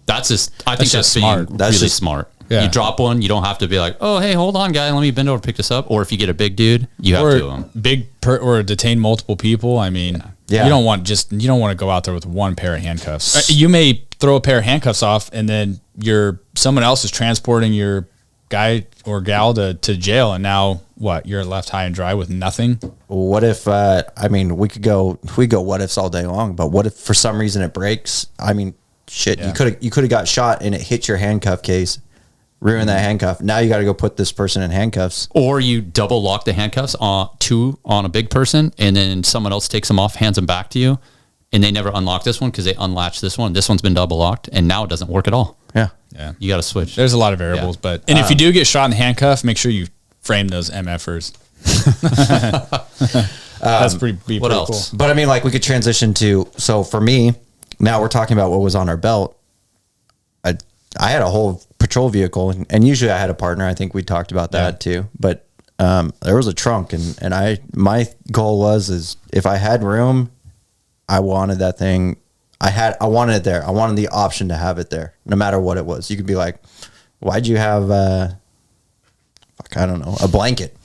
I think that's just being smart. That's really just- smart. Yeah. You drop one, you don't have to be like, oh, hey, hold on, guy, let me bend over, pick this up. Or if you get a big dude, you have to. or detain multiple people. I mean, Yeah. you don't want to go out there with one pair of handcuffs. You may throw a pair of handcuffs off, and then someone else is transporting your guy or gal to jail, and now what? You're left high and dry with nothing. What if? I mean, we go what ifs all day long. But what if for some reason it breaks? I mean, shit. Yeah. You could have got shot and it hit your handcuff case, ruined that handcuff. Now you got to go put this person in handcuffs. Or you double lock the handcuffs on a big person, and then someone else takes them off, hands them back to you, and they never unlock this one because they unlatched this one. This one's been double locked, and now it doesn't work at all. Yeah. Yeah, You got to switch. there's a lot of variables, Yeah. but if you do get shot in the handcuff, make sure you frame those MFers. That's pretty what pretty else? cool. But I mean, like we could transition to. So for me, now we're talking about what was on our belt. I had a whole patrol vehicle, and usually I had a partner. I think we talked about that too. But there was a trunk, and my goal is if I had room, I wanted that thing. I wanted it there. I wanted the option to have it there, no matter what it was. You could be like, why'd you have I don't know, a blanket,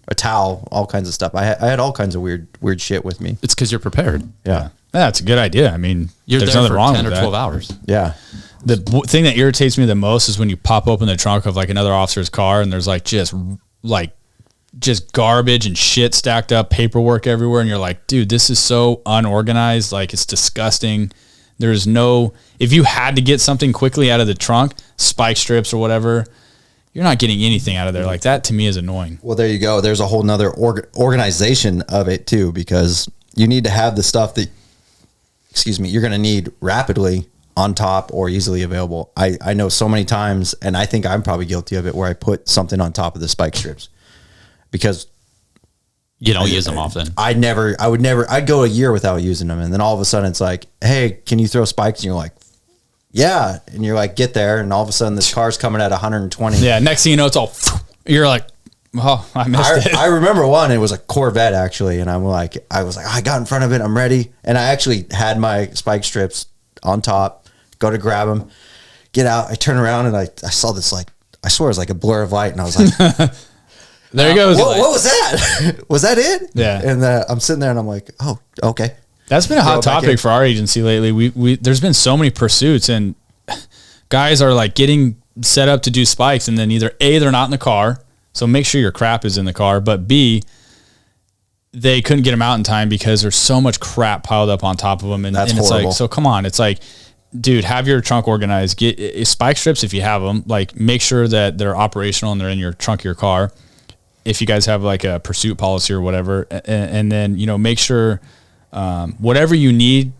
a towel, all kinds of stuff. I had all kinds of weird shit with me. It's because you're prepared. Yeah. That's a good idea. I mean, You're there's there nothing for wrong 10 with or that. 12 hours. Yeah. The thing that irritates me the most is when you pop open the trunk of like another officer's car and there's just garbage and shit stacked up, paperwork everywhere, and you're like, dude, this is so unorganized. Like, it's disgusting. There's no, if you had to get something quickly out of the trunk, spike strips or whatever, you're not getting anything out of there. Like, that to me is annoying. Well, there you go. There's a whole nother organization of it too, because you need to have the stuff that, you're going to need rapidly on top or easily available. I know so many times, and I think I'm probably guilty of it, where I put something on top of the spike strips because You don't use them often. I'd go a year without using them. And then all of a sudden it's like, hey, can you throw spikes? And you're like, yeah. And you're like, get there. And all of a sudden this car's coming at 120. Yeah. Next thing you know, it's all, you're like, Oh, I missed it. I remember one. It was a Corvette actually, and I was like, I got in front of it. I'm ready, and I actually had my spike strips on top. Go to grab them, get out. I turn around and I saw this, like, I swear it was like a blur of light, and I was like, there you go. What was that? Was that it? Yeah. And I'm sitting there and I'm like, oh, okay. That's been a hot topic for our agency lately. We there's been so many pursuits, and guys are like getting set up to do spikes, and then either A, they're not in the car, so make sure your crap is in the car, but B, they couldn't get them out in time because there's so much crap piled up on top of them, and it's horrible. like, so come on, it's like, dude, have your trunk organized. Get spike strips if you have them. Like, make sure that they're operational and they're in your trunk of your car. If you guys have like a pursuit policy or whatever, and then, you know, make sure whatever you need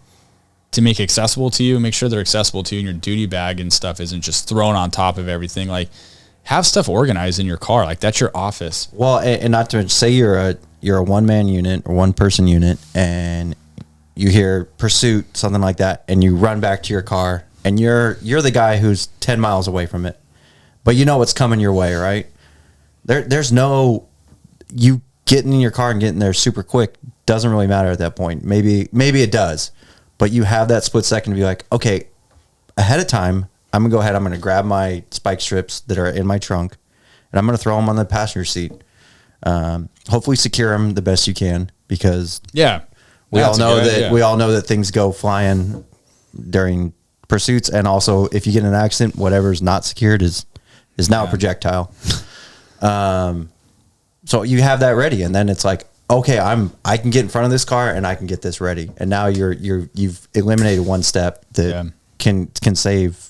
to make accessible to you, make sure they're accessible to you, and your duty bag and stuff isn't just thrown on top of everything. Like, have stuff organized in your car. Like, that's your office. Well, and not to say you're a one-man unit or one-person unit, and you hear pursuit, something like that, and you run back to your car, and you're the guy who's 10 miles away from it, but you know what's coming your way, right? There's no, you getting in your car and getting there super quick doesn't really matter at that point. Maybe it does, but you have that split second to be like, okay, ahead of time, I'm gonna go ahead, I'm gonna grab my spike strips that are in my trunk, and I'm gonna throw them on the passenger seat. Hopefully secure them the best you can, because we all know that things go flying during pursuits, and also if you get in an accident, whatever's not secured is now a projectile. So you have that ready, and then it's like, okay, I can get in front of this car and I can get this ready, and now you've eliminated one step that can save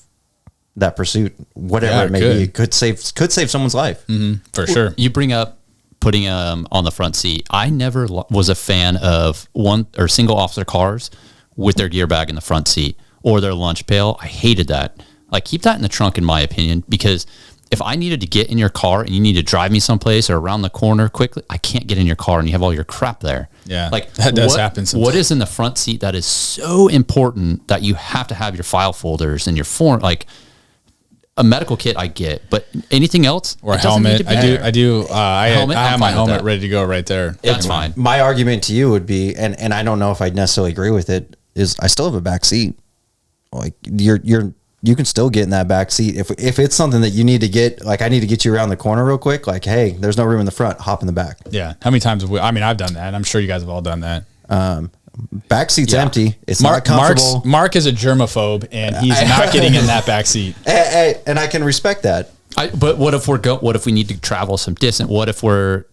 that pursuit, whatever it may be. It could save someone's life. For sure. You bring up putting on the front seat. I never was a fan of one or single officer cars with their gear bag in the front seat or their lunch pail. I hated that. Like, keep that in the trunk, in my opinion, because if I needed to get in your car and you need to drive me someplace or around the corner quickly, I can't get in your car and you have all your crap there. Yeah, like that does happen sometimes. What is in the front seat that is so important that you have to have your file folders and your form, like a medical kit I get, but anything else? Or a helmet. I have my helmet ready to go right there. That's fine. My argument to you would be, and I don't know if I'd necessarily agree with it, is I still have a back seat. Like, you can still get in that back seat. If it's something that you need to get, like, I need to get you around the corner real quick, like, hey, there's no room in the front, hop in the back. Yeah. How many times I've done that. I'm sure you guys have all done that. Back seat's empty. It's not comfortable. Mark is a germaphobe, and he's not getting in that back seat. And I can respect that. But what if we need to travel some distance? What if we're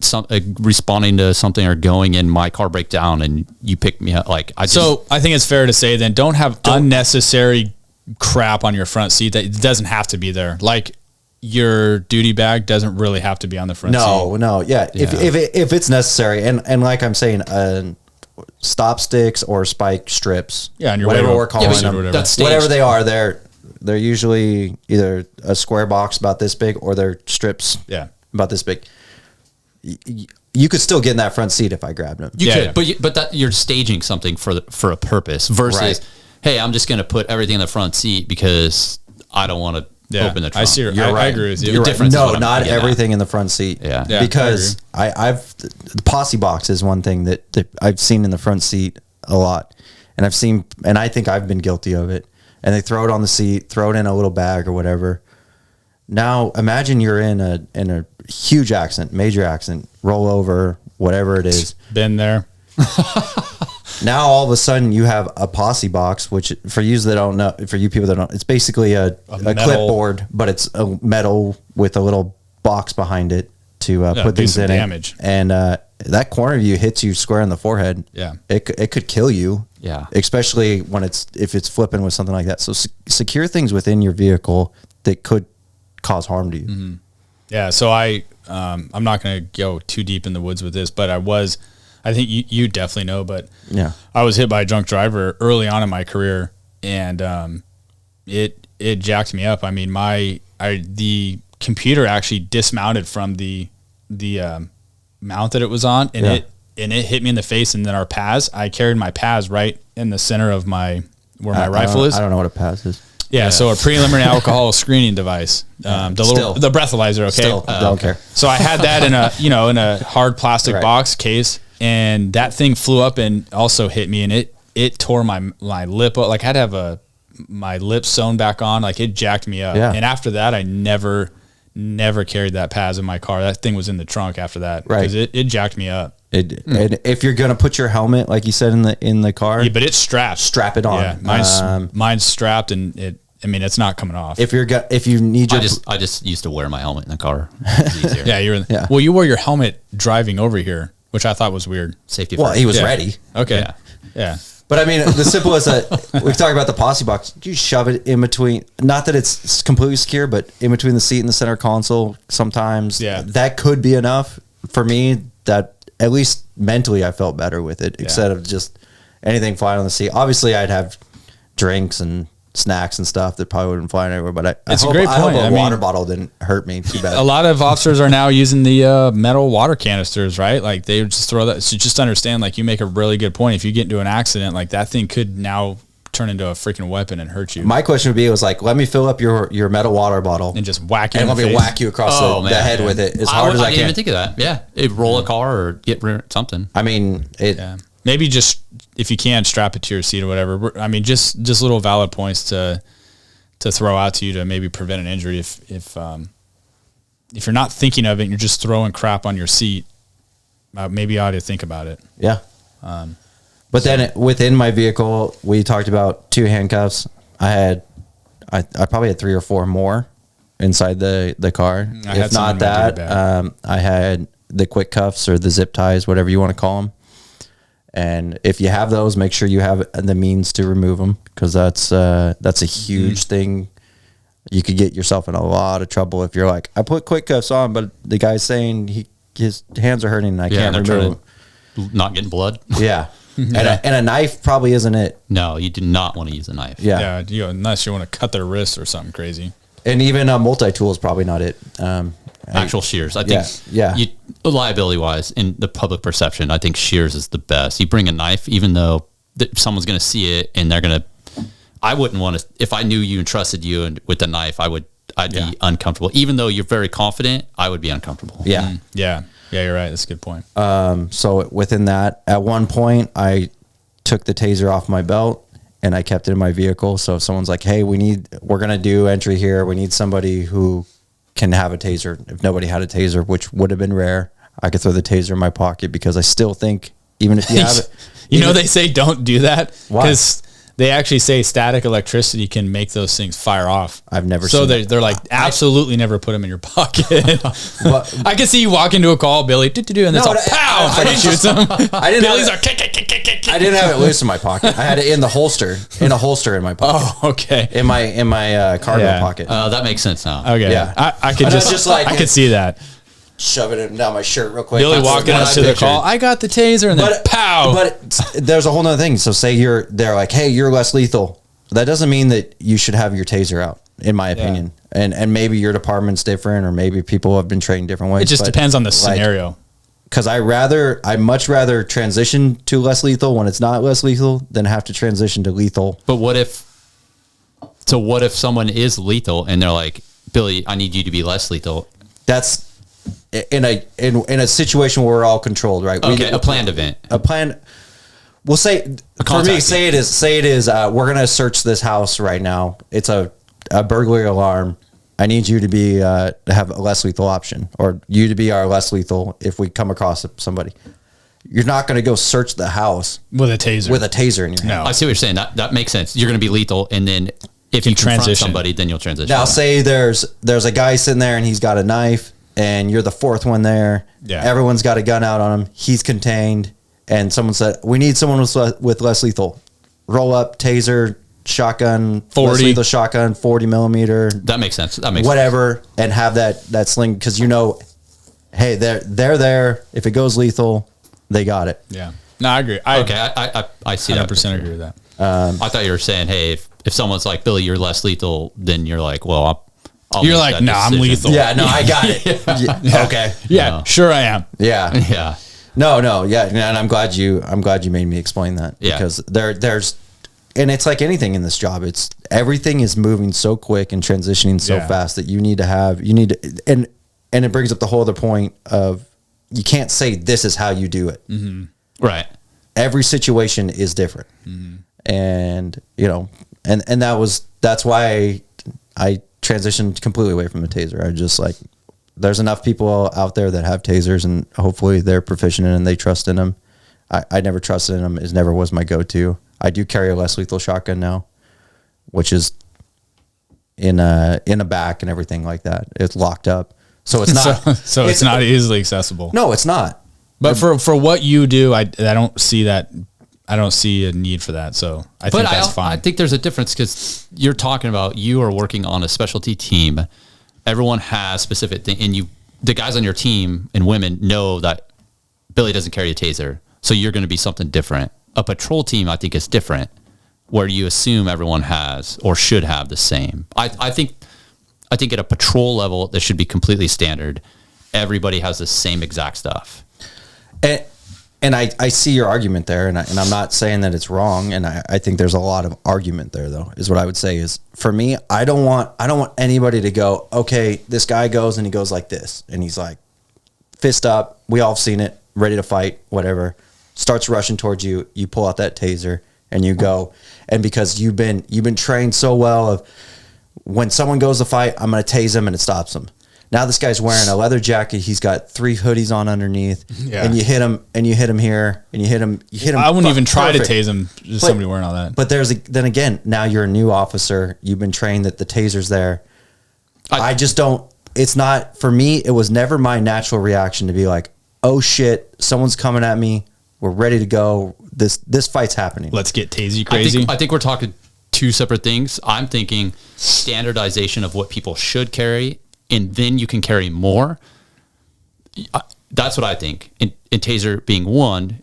responding to something or going and my car break down and you pick me up? Like, I think it's fair to say then don't have unnecessary crap on your front seat that doesn't have to be there. Like, your duty bag doesn't really have to be on the front seat. No. Yeah. If it's necessary, and like I'm saying, stop sticks or spike strips. Yeah, and whatever we're calling them. Whatever they are, they're usually either a square box about this big or they're strips about this big. You could still get in that front seat if I grabbed them. You could, but that you're staging something for a purpose versus, hey, I'm just going to put everything in the front seat because I don't want to open the trunk. I see. I agree with you. You're right. No, not everything in the front seat. Yeah. Because I've the posse box is one thing that I've seen in the front seat a lot, and I think I've been guilty of it. And they throw it on the seat, throw it in a little bag or whatever. Now imagine you're in a huge accident, major accident, roll over, whatever it is. Been there. Now all of a sudden you have a posse box, which for you that don't know, for you people that don't, it's basically a clipboard, but it's a metal with a little box behind it to put things in damage. And that corner view hits you square in the forehead. Yeah, it could kill you. Yeah, especially if it's flipping with something like that. So secure things within your vehicle that could cause harm to you. Mm-hmm. Yeah. So I'm not going to go too deep in the woods with this, but I think you definitely know, but yeah, I was hit by a drunk driver early on in my career, and it jacked me up. I mean, the computer actually dismounted from the mount that it was on, and it hit me in the face. And then our PAS, I carried my PAS right in the center of my rifle is. I don't know what a PAS is. Yeah, so a preliminary alcohol screening device, the breathalyzer. Okay, Still, don't care. So I had that in a hard plastic box case, and that thing flew up and also hit me, and it tore my lip. Like I had to have my lips sewn back on. Like it jacked me up. Yeah. And after that, I never carried that Paz in my car. That thing was in the trunk after that because it jacked me up. And if you're gonna put your helmet, like you said in the car, but it's strapped. Strap it on. Yeah, mine's strapped, and it's not coming off. If you need your, I just used to wear my helmet in the car. It's easier. Well, you wore your helmet driving over here, which I thought was weird. Safety. Well, first. he was ready. Okay. Yeah. But I mean, the simple is that we talk about the posse box. You shove it in between. Not that it's completely secure, but in between the seat and the center console. Sometimes, that could be enough for me. That at least mentally, I felt better with it instead of just anything flying on the seat. Obviously, I'd have drinks and snacks and stuff that probably wouldn't fly anywhere. But I hope a water bottle didn't hurt me too bad. A lot of officers are now using the metal water canisters, right? Like they just throw that. So just understand, like you make a really good point. If you get into an accident, like that thing could now turn into a freaking weapon and hurt you. My question would be, let me fill up your metal water bottle and just whack you and let me whack you across the head with it as hard as I can. I didn't even think of that. Yeah, it'd roll a car or get something. I mean, maybe just if you can strap it to your seat or whatever. I mean, just little valid points to throw out to you to maybe prevent an injury if you're not thinking of it and you're just throwing crap on your seat. Maybe you ought to think about it. Yeah. But then within my vehicle, we talked about 2 handcuffs. I probably had 3 or 4 more inside the car. If not that, I had the quick cuffs or the zip ties, whatever you want to call them. And if you have those, make sure you have the means to remove them, because that's a huge thing. You could get yourself in a lot of trouble if you're like, I put quick cuffs on, but the guy's saying his hands are hurting and I can't remove them. Not getting blood. Yeah. And a knife probably isn't it. No, you do not want to use a knife. Yeah. Unless you want to cut their wrists or something crazy. And even a multi-tool is probably not it. Actual shears. I think liability wise, in the public perception, I think shears is the best. You bring a knife, even though someone's going to see it and they're going to, I wouldn't want to, if I knew you and trusted you and with the knife, I'd be uncomfortable. Even though you're very confident, I would be uncomfortable. Yeah. Yeah, you're right. That's a good point. So within that, at one point I took the taser off my belt and I kept it in my vehicle. So if someone's like, hey, we're going to do entry here. We need somebody who can have a taser. If nobody had a taser, which would have been rare, I could throw the taser in my pocket, because I still think even if you have it, they say don't do that because they actually say static electricity can make those things fire off. I've never seen that. They're like, absolutely never put them in your pocket. I can see you walk into a call, Billy, and it's all pow, and shoots them. Billy's are kick. I didn't have it loose in my pocket. I had it in a holster in my pocket. Oh, okay. In my cargo pocket. That makes sense now. Okay. Yeah. I could I could see that. Shove it down my shirt real quick. Billy walking up to the call, I got the taser, and then pow. But there's a whole nother thing. So say they're like, hey, you're less lethal. That doesn't mean that you should have your taser out, in my opinion. And maybe your department's different, or maybe people have been trained different ways. It just depends on the scenario. Because I much rather transition to less lethal when it's not less lethal than have to transition to lethal. But what if someone is lethal and they're like, Billy, I need you to be less lethal? That's in a situation where we're all controlled, right? Okay, a planned event. A plan. We'll say for me, say it is. We're gonna search this house right now. It's a burglary alarm. I need you to be have a less lethal option, or you to be our less lethal if we come across somebody. You're not going to go search the house with a taser in your hand. No. I see what you're saying. That makes sense. You're going to be lethal, and then if you confront somebody, then you'll transition. Now, say there's a guy sitting there and he's got a knife, and you're the fourth one there. Yeah. Everyone's got a gun out on him. He's contained, and someone said, "We need someone with less lethal. Roll up, taser, shotgun, 40 less lethal shotgun, 40 millimeter." That makes sense. That makes whatever, sense. And have that sling, because hey, they're there. If it goes lethal, they got it. Yeah. No, I agree. I see that. 100% agree with that. I thought you were saying, hey, if someone's like, Billy, you're less lethal, then you're like, well, I'll you're like, no, I'm lethal. Yeah, no, I got it. Yeah. Okay. Yeah, sure I am. Yeah. Yeah. No, yeah, and I'm glad you made me explain that. Yeah. Because there's and it's like anything in this job. It's everything is moving so quick and transitioning so fast that you need to, and it brings up the whole other point of you can't say this is how you do it. Mm-hmm. Right. Every situation is different. Mm-hmm. And, you know, and that's why I transitioned completely away from the taser. I just like, there's enough people out there that have tasers and hopefully they're proficient in and they trust in them. I never trusted in them. It never was my go-to. I do carry a less lethal shotgun now, which is in a back and everything like that. It's locked up. So it's not, so it's not easily accessible. No, it's not. But for what you do, I don't see that. I don't see a need for that. So I think that's fine. I think there's a difference because you're talking about you are working on a specialty team. Everyone has specific thing, and the guys on your team and women know that Billy doesn't carry a taser, so you're going to be something different. A patrol team, I think, is different, where you assume everyone has or should have the same. I think at a patrol level, this should be completely standard. Everybody has the same exact stuff. And I see your argument there, and I'm not saying that it's wrong, and I think there's a lot of argument there, though, is what I would say is, for me, I don't want anybody to go, okay, this guy goes and he goes like this, and he's like, fist up, we all have seen it, ready to fight, whatever, starts rushing towards you, you pull out that taser, and you go, and because you've been trained so well of, when someone goes to fight, I'm going to tase him, and it stops him. Now this guy's wearing a leather jacket. He's got 3 hoodies on underneath, and you hit him here, and you hit him. I wouldn't even try to tase him. Just somebody wearing all that. But then again, now you're a new officer. You've been trained that the taser's there. I just don't. It's not for me. It was never my natural reaction to be like, oh shit, someone's coming at me. We're ready to go. This fight's happening. Let's get tasey crazy. I think we're talking 2 separate things. I'm thinking standardization of what people should carry, and then you can carry more. That's what I think. In taser being one,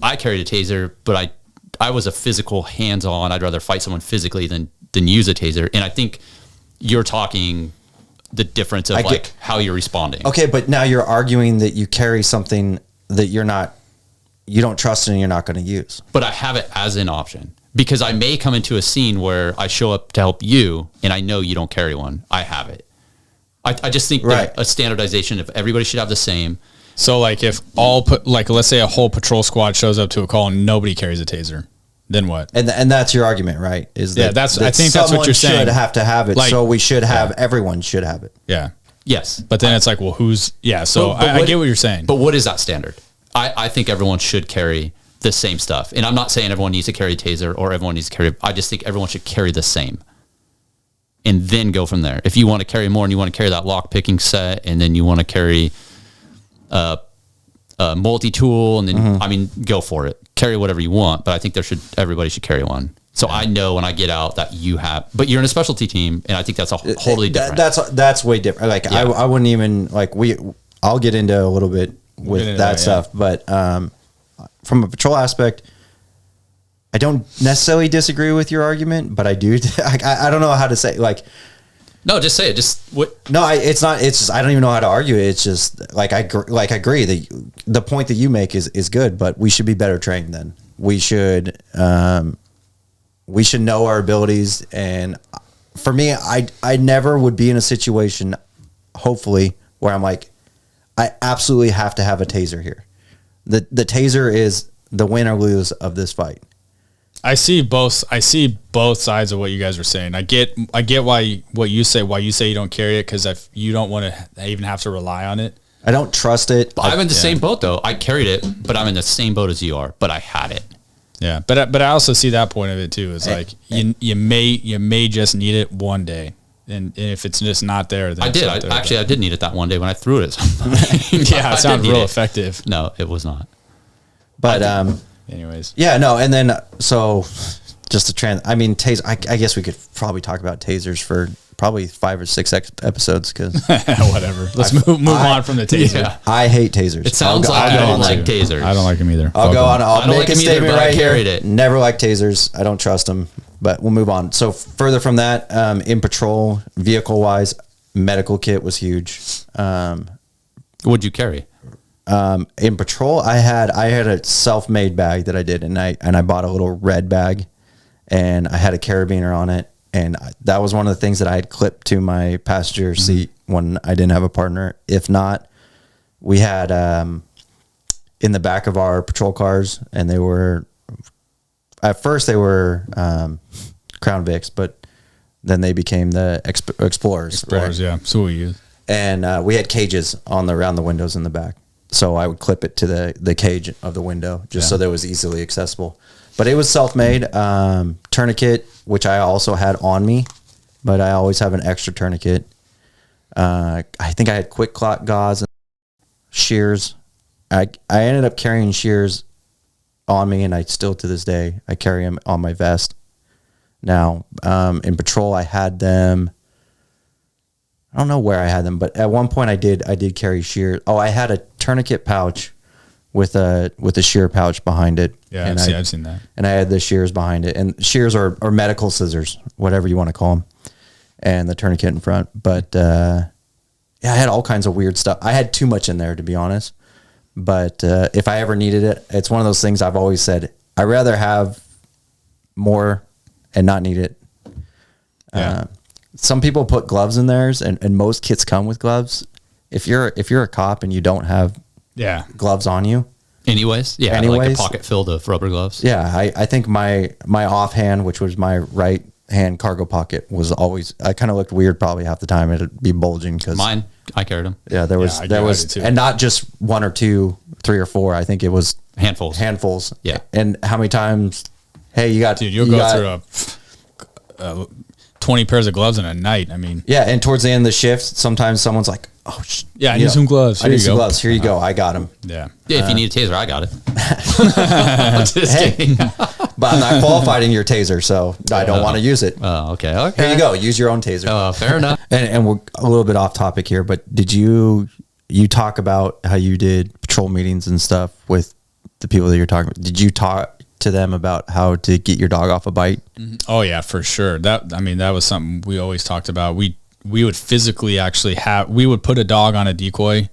I carried a taser, but I was a physical hands-on. I'd rather fight someone physically than use a taser. And I think you're talking the difference of how you're responding. Okay, but now you're arguing that you carry something that you don't trust and you're not going to use. But I have it as an option because I may come into a scene where I show up to help you and I know you don't carry one. I have it. I just think that a standardization of everybody should have the same. So like if let's say a whole patrol squad shows up to a call and nobody carries a taser, then what? And that's your argument, right? I think that's what you're saying. Should have to have it, so we should have everyone should have it. Yeah. Yes. But then it's like, well, who's So I get what you're saying. But what is that standard? I think everyone should carry the same stuff. And I'm not saying everyone needs to carry a taser or everyone needs to carry. I just think everyone should carry the same. And then go from there. If you want to carry more and you want to carry that lock picking set, and then you want to carry a multi-tool, and then go for it. Carry whatever you want, but I think everybody should carry one. So I know when I get out that you have, but you're in a specialty team, and I think that's totally different. That's way different. Like I wouldn't even I'll get into a little bit with that stuff, but from a patrol aspect, I don't necessarily disagree with your argument, but I do. I don't know how to say No, just say it. Just what? No, it's not. It's just I don't even know how to argue it. It's just I agree that the point that you make is good, but we should be better trained. Then we should know our abilities. And for me, I never would be in a situation, hopefully, where I'm like, I absolutely have to have a taser here. The taser is the win or lose of this fight. I see both sides of what you guys are saying. I get why you say you don't carry it, because if you don't want to even have to rely on it. I don't trust it. I'm in the same boat though. I carried it, but I'm in the same boat as you are, but I had it. Yeah. But I also see that point of it too. It's like you may just need it one day. And if it's just not there, then I did. I did need it that one day when I threw it at somebody. Yeah, it sounded real effective. No, it was not. But anyways. Yeah, no, and then so just taser. I guess we could probably talk about tasers for probably 5 or 6 episodes because whatever. Let's move on from the taser. Yeah. I hate tasers. It sounds like I don't like tasers. I don't like them either. I'll make a statement right here. It. Never like tasers. I don't trust them. But we'll move on. So further from that, in patrol, vehicle wise, medical kit was huge. What'd you carry? In patrol, I had a self-made bag that I did, and I bought a little red bag, and I had a carabiner on it. And that was one of the things that I had clipped to my passenger seat when I didn't have a partner. If not, we had in the back of our patrol cars, and they were, at first they were Crown Vics, but then they became the Explorers. Explorers, right? Yeah. So we use. And we had cages around the windows in the back. So I would clip it to the cage of the window just so that it was easily accessible. But it was self-made. Tourniquet, which I also had on me, but I always have an extra tourniquet. I think I had quick clot gauze and shears. I ended up carrying shears on me, and I still to this day I carry them on my vest. Now in patrol I had them. I don't know where I had them, but at one point I did carry shears. Oh, I had a tourniquet pouch with a shear pouch behind it. Yeah, and I've seen that. And I had the shears behind it, and shears are medical scissors, whatever you want to call them, and the tourniquet in front. But yeah, I had all kinds of weird stuff. I had too much in there, to be honest. But if I ever needed it, it's one of those things I've always said, I'd rather have more and not need it. Yeah. Some people put gloves in theirs, and most kits come with gloves. If you're a cop and you don't have gloves on you, anyways, like a pocket filled of rubber gloves. Yeah, I think my offhand, which was my right hand cargo pocket, was always, I kind of looked weird probably half the time. It'd be bulging because mine, I carried them. Yeah, there was and not just one or two, 3 or 4. I think it was handfuls. Yeah, and how many times? Hey, you'll go through 20 pairs of gloves in a night. I mean, yeah. And towards the end of the shift, sometimes someone's like, "Oh, I need some gloves. I need some gloves. Here you go. I got them." Yeah. If you need a taser, I got it. Just kidding. But I'm not qualified in your taser, so I don't want to use it. Oh, okay. Here you go. Use your own taser. Fair enough. And we're a little bit off topic here, but did you talk about how you did patrol meetings and stuff with the people that you're talking about? Did you talk to them about how to get your dog off a bite? Oh yeah, for sure. That was something we always talked about. We would physically we would put a dog on a decoy,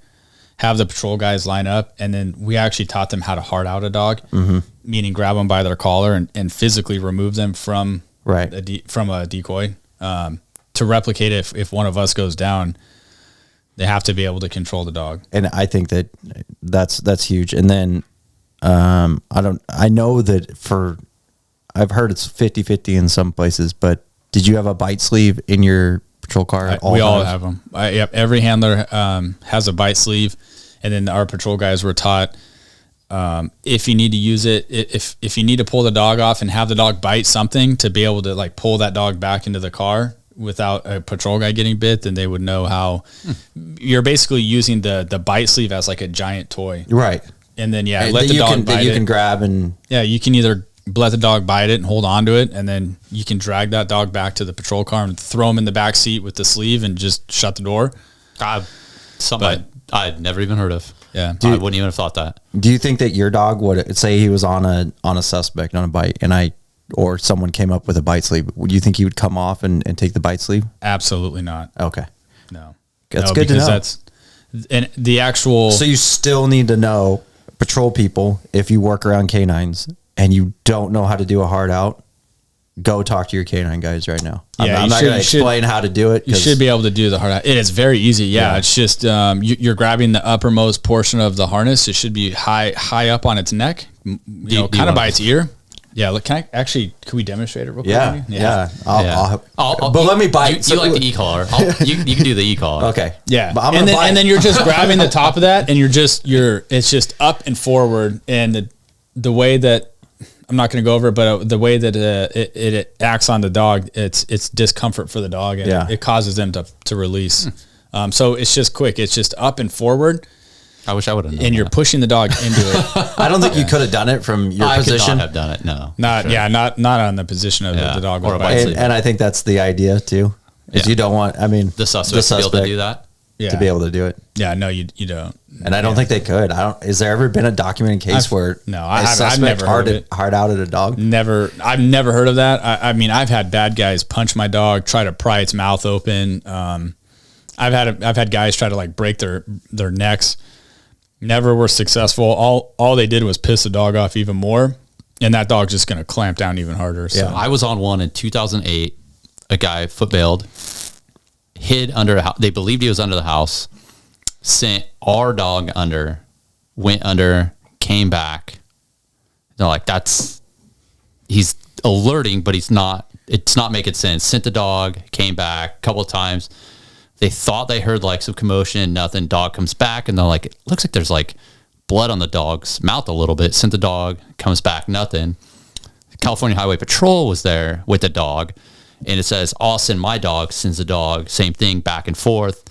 have the patrol guys line up, and then we actually taught them how to hard out a dog, meaning grab them by their collar and physically remove them from a decoy. To replicate it, if one of us goes down, they have to be able to control the dog. And I think that's huge. And then I know that I've heard it's 50-50 in some places, but did you have a bite sleeve in your patrol car? We all have them. Yep. Every handler has a bite sleeve, and then our patrol guys were taught if you need to use it, if you need to pull the dog off and have the dog bite something to be able to like pull that dog back into the car without a patrol guy getting bit, then they would know how. You're basically using the bite sleeve as like a giant toy, right? And then let the dog bite it. You can grab and you can either let the dog bite it and hold on to it, and then you can drag that dog back to the patrol car and throw him in the back seat with the sleeve and just shut the door. Something I'd never even heard of. Yeah, I wouldn't even have thought that. Do you think that your dog would say he was on a suspect on a bite, or someone came up with a bite sleeve? Would you think he would come off and take the bite sleeve? Absolutely not. Okay, no, that's good to know. And the actual. So you still need to know, patrol people, if you work around canines and you don't know how to do a hard out, go talk to your canine guys right now. I'm not going to explain how to do it. You should be able to do the hard out. It is very easy. Yeah. It's just, you're grabbing the uppermost portion of the harness. It should be high up on its neck, kind of by its ear. Yeah. Look, can we demonstrate it real quick? Yeah. But let me bite. You like the e-collar. You can do the e-collar. Okay. Yeah. But and then you're just grabbing the top of that, and it's just up and forward. And the way that, I'm not going to go over it, but the way that it acts on the dog, it's discomfort for the dog, and it causes them to release. So it's just quick. It's just up and forward. I wish I would have known. And you're pushing the dog into it. I don't think you could have done it from your position. I could not have done it. No. Not on the position of the dog. Or a bite sleeve. And I think that's the idea too. Is you don't want, the suspect to be able to do that. To be able to do it. Yeah, no, you don't. And I don't think they could. Is there ever been a documented case where I've never heard of it. Hard out at a dog? Never. I've never heard of that. I've had bad guys punch my dog, try to pry its mouth open. I've had guys try to like break their necks. Never were successful. All they did was piss the dog off even more. And that dog's just going to clamp down even harder. So. I was on one in 2008. A guy foot bailed, hid under a house. They believed he was under the house, sent our dog under, went under, came back. They're like, he's alerting, but it's not making sense. Sent the dog, came back a couple of times. They thought they heard like some commotion, nothing. Dog comes back, and they're like, it looks like there's like blood on the dog's mouth a little bit. Sent the dog, comes back, nothing. California Highway Patrol was there with the dog, and it says, I'll send my dog, sends the dog, same thing, back and forth,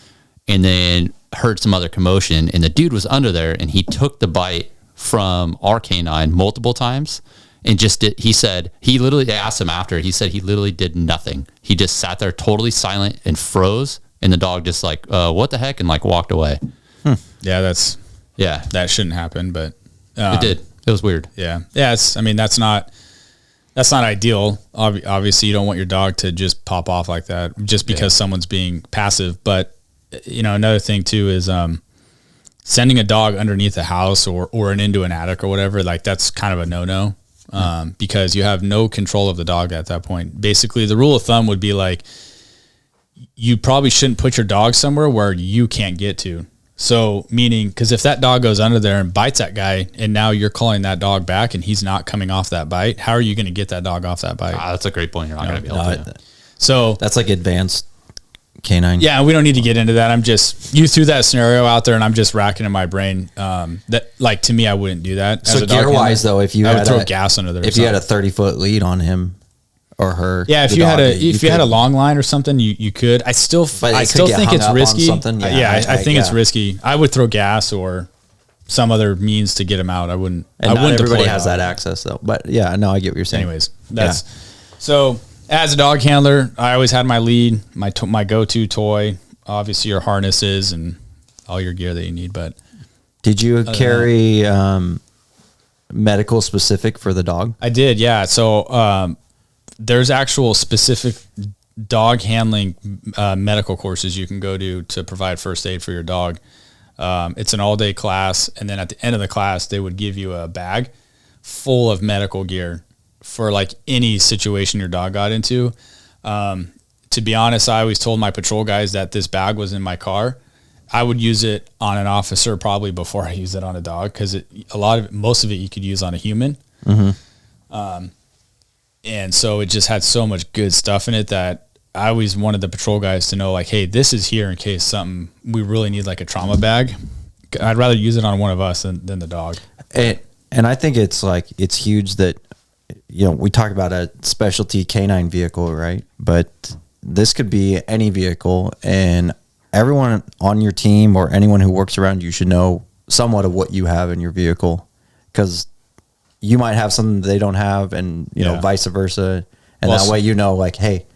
and then heard some other commotion, and the dude was under there, and he took the bite from our canine multiple times, and he said, they asked him after, he said he literally did nothing. He just sat there totally silent and froze, and the dog just like, what the heck, and like walked away. Yeah, that shouldn't happen, but it did. It was weird. Yeah. That's not ideal. Obviously, you don't want your dog to just pop off like that just because someone's being passive. But, another thing too is sending a dog underneath a house or into an attic or whatever, like that's kind of a no-no because you have no control of the dog at that point. Basically, the rule of thumb would be like you probably shouldn't put your dog somewhere where you can't get to. So meaning, because if that dog goes under there and bites that guy and now you're calling that dog back and he's not coming off that bite, how are you going to get that dog off that bite? That's a great point. You're not going to be able to. So that's like advanced canine. Yeah, we don't need to get into that. You threw that scenario out there and I'm just racking in my brain. That like to me, I wouldn't do that. So gear wise though, if you would throw gas under there. If you had a 30-foot lead on him or her. Yeah, if you had a long line or something, you could. I still think it's risky. I think it's risky. I would throw gas or some other means to get him out. I wouldn't. And not everybody has that access though. But yeah, no, I get what you're saying. Anyways, so as a dog handler, I always had my lead, my go-to toy. Obviously, your harnesses and all your gear that you need. But did you carry medical specific for the dog? I did. Yeah. So. There's actual specific dog handling medical courses you can go to provide first aid for your dog. It's an all-day class, and then at the end of the class, they would give you a bag full of medical gear for like any situation your dog got into. To be honest, I always told my patrol guys that this bag was in my car. I would use it on an officer probably before I use it on a dog because most of it you could use on a human. Mm-hmm. And so it just had so much good stuff in it that I always wanted the patrol guys to know like, hey, this is here in case we really need like a trauma bag. I'd rather use it on one of us than the dog. And I think it's huge that, we talk about a specialty canine vehicle, right? But this could be any vehicle, and everyone on your team or anyone who works around you should know somewhat of what you have in your vehicle, because you might have something they don't have, and vice versa. And that way, like, hey,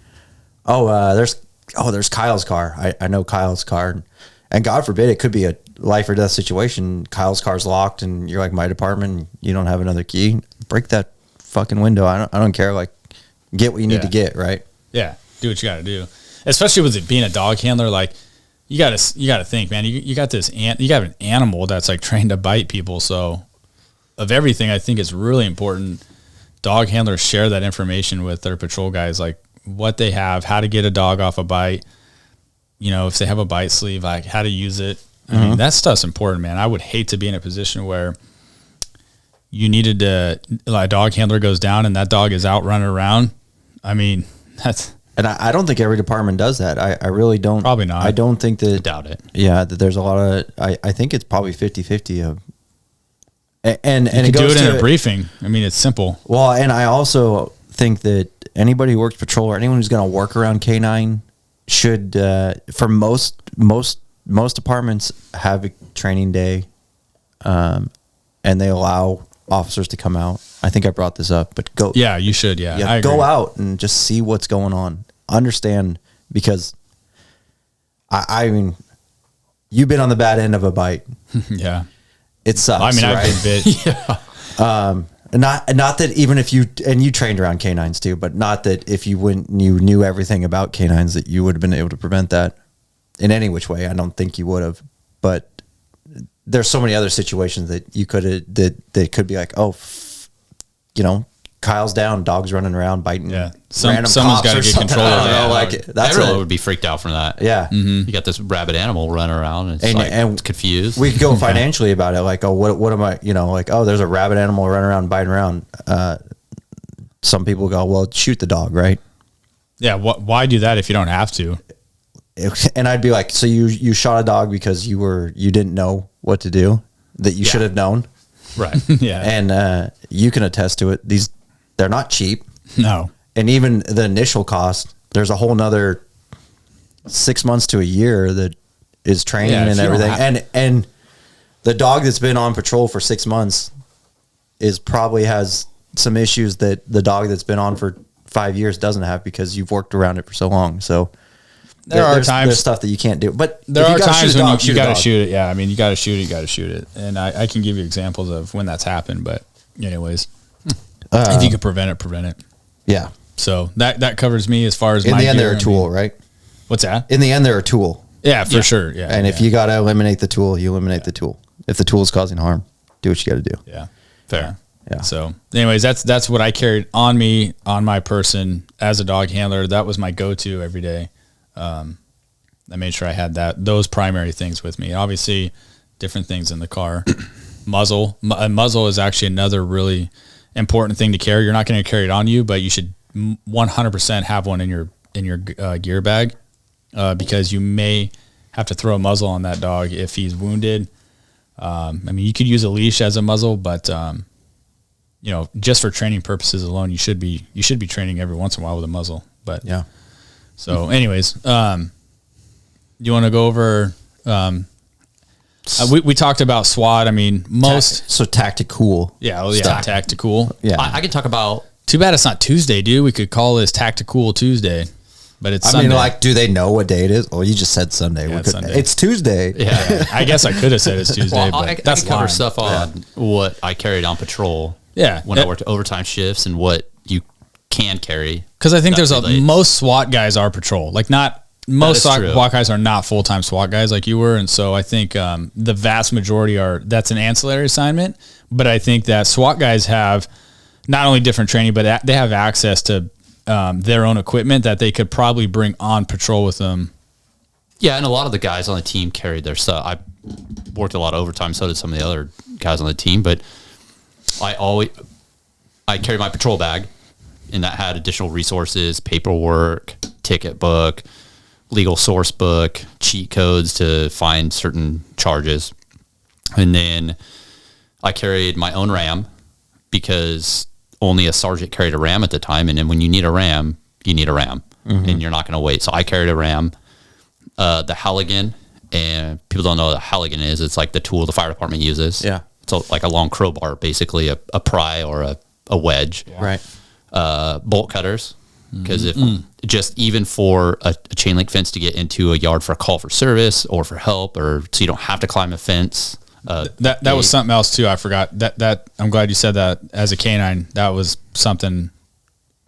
there's Kyle's car. I know Kyle's car, and God forbid it could be a life or death situation. Kyle's car's locked, and you're like my department. And you don't have another key. Break that fucking window. I don't care. Like, get what you need to get. Right. Yeah. Do what you got to do. Especially with it being a dog handler, like you got to think, man. You got you got an animal that's like trained to bite people, so. Of everything, I think it's really important dog handlers share that information with their patrol guys, like what they have, how to get a dog off a bite, if they have a bite sleeve, like how to use it. I mean, that stuff's important, man. I would hate to be in a position where you needed to, like, a dog handler goes down and that dog is out running around. I mean, that's... And I don't think every department does that. I really don't. Probably not. I don't think that... I doubt it. Yeah, that there's a lot of... I think it's probably 50-50 of... And you it do goes it in to a briefing. I mean, it's simple. Well, and I also think that anybody who works patrol or anyone who's going to work around canine should, for most departments, have a training day, and they allow officers to come out. I think I brought this up, but go. Yeah, you should. Yeah, I go agree. out and just see what's going on. Understand, because I mean, you've been on the bad end of a bite. Yeah. It sucks. I mean, right? I've been bit. Yeah. Not that even if you trained around canines too, but not that if you knew everything about canines that you would have been able to prevent that in any which way. I don't think you would have, but there's so many other situations that you could have, that could be like, Kyle's down, dog's running around biting. Yeah. Random Someone's cops got to or get something. control I of don't know, that. like that's Everyone it. would be freaked out from that. Yeah. You got this rabid animal running around and it's confused. We go financially about it. Like, oh, what am I, like, oh, there's a rabid animal running around, biting around. Some people go, well, shoot the dog, right? Yeah. Why do that if you don't have to? And I'd be like, so you shot a dog because you didn't know what to do, that you should have known. Right. Yeah. And you can attest to it. They're not cheap. No. And even the initial cost, there's a whole nother 6 months to a year that is training and everything. And the dog that's been on patrol for 6 months probably has some issues that the dog that's been on for 5 years doesn't have, because you've worked around it for so long. So there's stuff that you can't do, but there are times when you got to shoot it. Yeah. I mean, you got to shoot it. And I can give you examples of when that's happened, but anyways, if you could prevent it. Yeah. So that covers me as far as in the end, they're a tool, right? What's that? In the end, they're a tool. Yeah, for sure. Yeah. And if you got to eliminate the tool, you eliminate the tool. If the tool is causing harm, do what you got to do. Yeah. Fair. Yeah. So anyways, that's what I carried on me, on my person as a dog handler. That was my go-to every day. I made sure I had those primary things with me. Obviously different things in the car. Muzzle. A muzzle is actually another really important thing to carry. You're not going to carry it on you, but you should 100% have one in your gear bag, because you may have to throw a muzzle on that dog if he's wounded. I mean, you could use a leash as a muzzle, but just for training purposes alone, you should be training every once in a while with a muzzle. But yeah. So, anyways, you want to go over? We talked about SWAT. I mean, tactical. Yeah. Tactical. Yeah. I can talk about. Too bad it's not Tuesday, dude. We could call this Tactical Tuesday, but it's Sunday. I mean, like, do they know what day it is? Oh, you just said Sunday. Yeah, it's Sunday. It's Tuesday. Yeah. I guess I could have said it's Tuesday, but I that's can cover stuff on what I carried on patrol. Yeah. When I worked overtime shifts and what you can carry. Because I think most SWAT guys are patrol. Like, most SWAT guys are not full-time SWAT guys like you were. And so I think the vast majority that's an ancillary assignment. But I think that SWAT guys have not only different training, but they have access to their own equipment that they could probably bring on patrol with them. Yeah, and a lot of the guys on the team carried their stuff. I worked a lot of overtime, so did some of the other guys on the team. But I carried my patrol bag, and that had additional resources, paperwork, ticket book, legal source book, cheat codes to find certain charges. And then I carried my own RAM, because only a sergeant carried a RAM at the time. And then when you need a RAM, you need a RAM, and you're not going to wait. So I carried a RAM, the Halligan, and people don't know what a Halligan is. It's like the tool the fire department uses. Yeah. It's like a long crowbar, basically a pry or a wedge. Yeah. Right. Bolt cutters. Because just even for a chain link fence to get into a yard for a call for service or for help, or so you don't have to climb a fence. That was something else too. I forgot that. I'm glad you said that. As a canine, that was something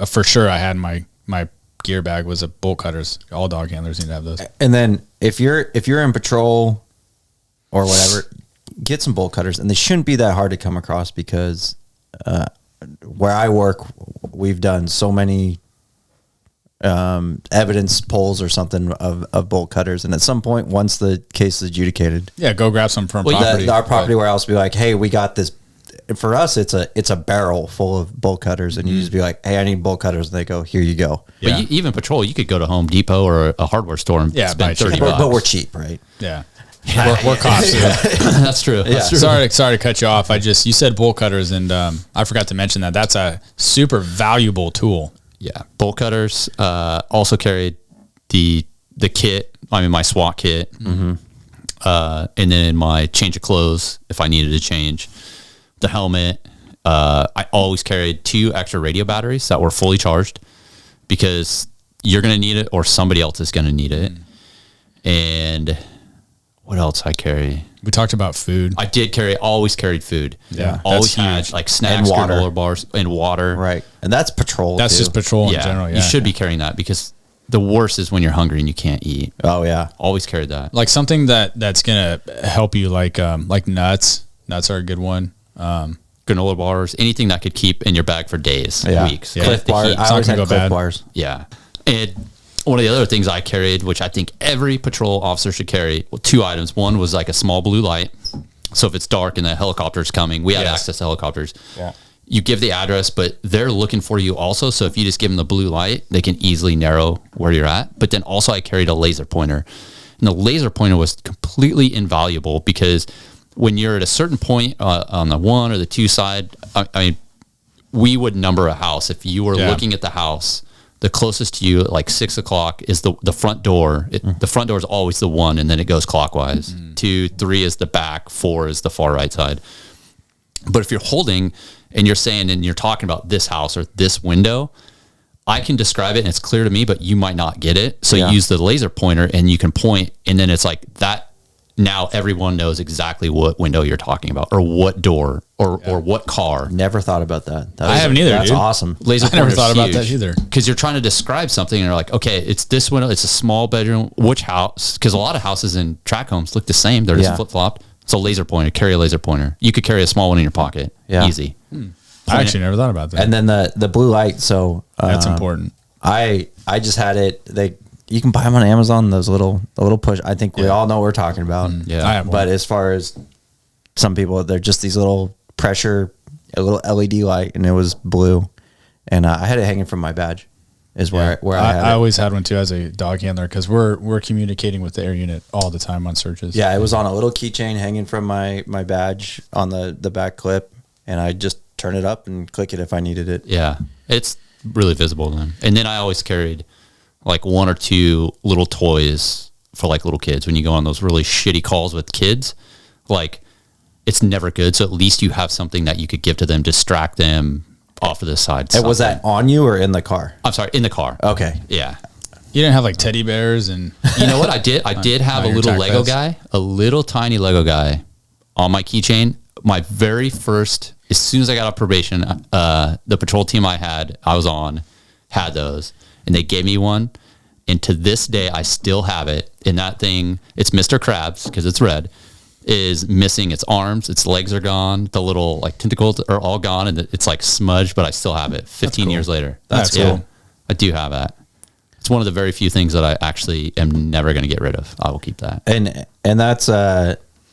for sure I had in my gear bag was a bolt cutters. All dog handlers need to have those. And then if you're in patrol or whatever, get some bolt cutters, and they shouldn't be that hard to come across, because where I work, we've done so many evidence polls or something of bolt cutters, and at some point, once the case is adjudicated, go grab some from property. Our property warehouse will be like, hey, we got this. For us, it's a barrel full of bolt cutters, and you just be like, hey, I need bolt cutters, and they go, here you go. But even patrol, you could go to Home Depot or a hardware store and spend $30. But we're cheap, right? Yeah. We're cops. That's true. Yeah. That's true. Sorry to cut you off. You said bolt cutters, and I forgot to mention that that's a super valuable tool. Yeah, bolt cutters. Also carried the kit. I mean, my SWAT kit, and then my change of clothes if I needed to change. The helmet. I always carried 2 extra radio batteries that were fully charged, because you're going to need it or somebody else is going to need it. And what else I carry? We talked about food. I did always carried food. Yeah, always had like snacks, granola bars, and water. Right, and that's patrol. That's just patrol in general. Yeah, you should be carrying that, because the worst is when you're hungry and you can't eat. Oh yeah, always carried that. Like something that's gonna help you, like nuts. Nuts are a good one. granola bars, anything that could keep in your bag for days, weeks. Yeah. Cliff bars. I always had Cliff bars. Yeah. And one of the other things I carried, which I think every patrol officer should carry, 2 items. One was like a small blue light. So if it's dark and the helicopter's coming, we had access to helicopters. Yeah. You give the address, but they're looking for you also. So if you just give them the blue light, they can easily narrow where you're at. But then also I carried a laser pointer. And the laser pointer was completely invaluable because when you're at a certain point on the 1 or the 2 side, I mean, we would number a house. If you were looking at the house, the closest to you at like 6 o'clock is the front door. The front door is always the 1, and then it goes clockwise. 2, 3 is the back, 4 is the far right side. But if you're holding and you're saying, and you're talking about this house or this window, I can describe it and it's clear to me, but you might not get it. So you use the laser pointer and you can point, and then it's like that. Now everyone knows exactly what window you're talking about, or what door, or what car. Never thought about that. I haven't either. That's dude. awesome. Laser I never thought about that either. Because you're trying to describe something and you're like, okay, it's this window, it's a small bedroom, which house? Because a lot of houses in track homes look the same. They're just flip-flopped. It's a laser pointer. Carry a laser pointer. You could carry a small one in your pocket. Easy. I actually never thought about that. And then the blue light. So that's important. I just had it. You can buy them on Amazon. The little push. I think we all know what we're talking about. Yeah. I have one. But as far as some people, they're just these little pressure, a little LED light, and it was blue. And I had it hanging from my badge. Is where I had it. I always had one too as a dog handler because we're communicating with the air unit all the time on searches. Yeah, it was on a little keychain hanging from my badge on the back clip, and I just turn it up and click it if I needed it. Yeah, it's really visible then. And then I always carried like 1 or 2 little toys for like little kids. When you go on those really shitty calls with kids, like it's never good. So at least you have something that you could give to them, distract them off to the side. And was that on you or in the car? I'm sorry, in the car. Okay. Yeah. You didn't have like teddy bears and You know what I did? I did have a little Lego guy, a little tiny Lego guy on my keychain. My very first, as soon as I got off probation, the patrol team I was on, had those. And they gave me one. And to this day, I still have it. And that thing, it's Mr. Krabs, because it's red, is missing its arms. Its legs are gone. The little like tentacles are all gone. And it's like smudged, but I still have it 15 years later. That's cool. I do have that. It's one of the very few things that I actually am never going to get rid of. I will keep that. And that's,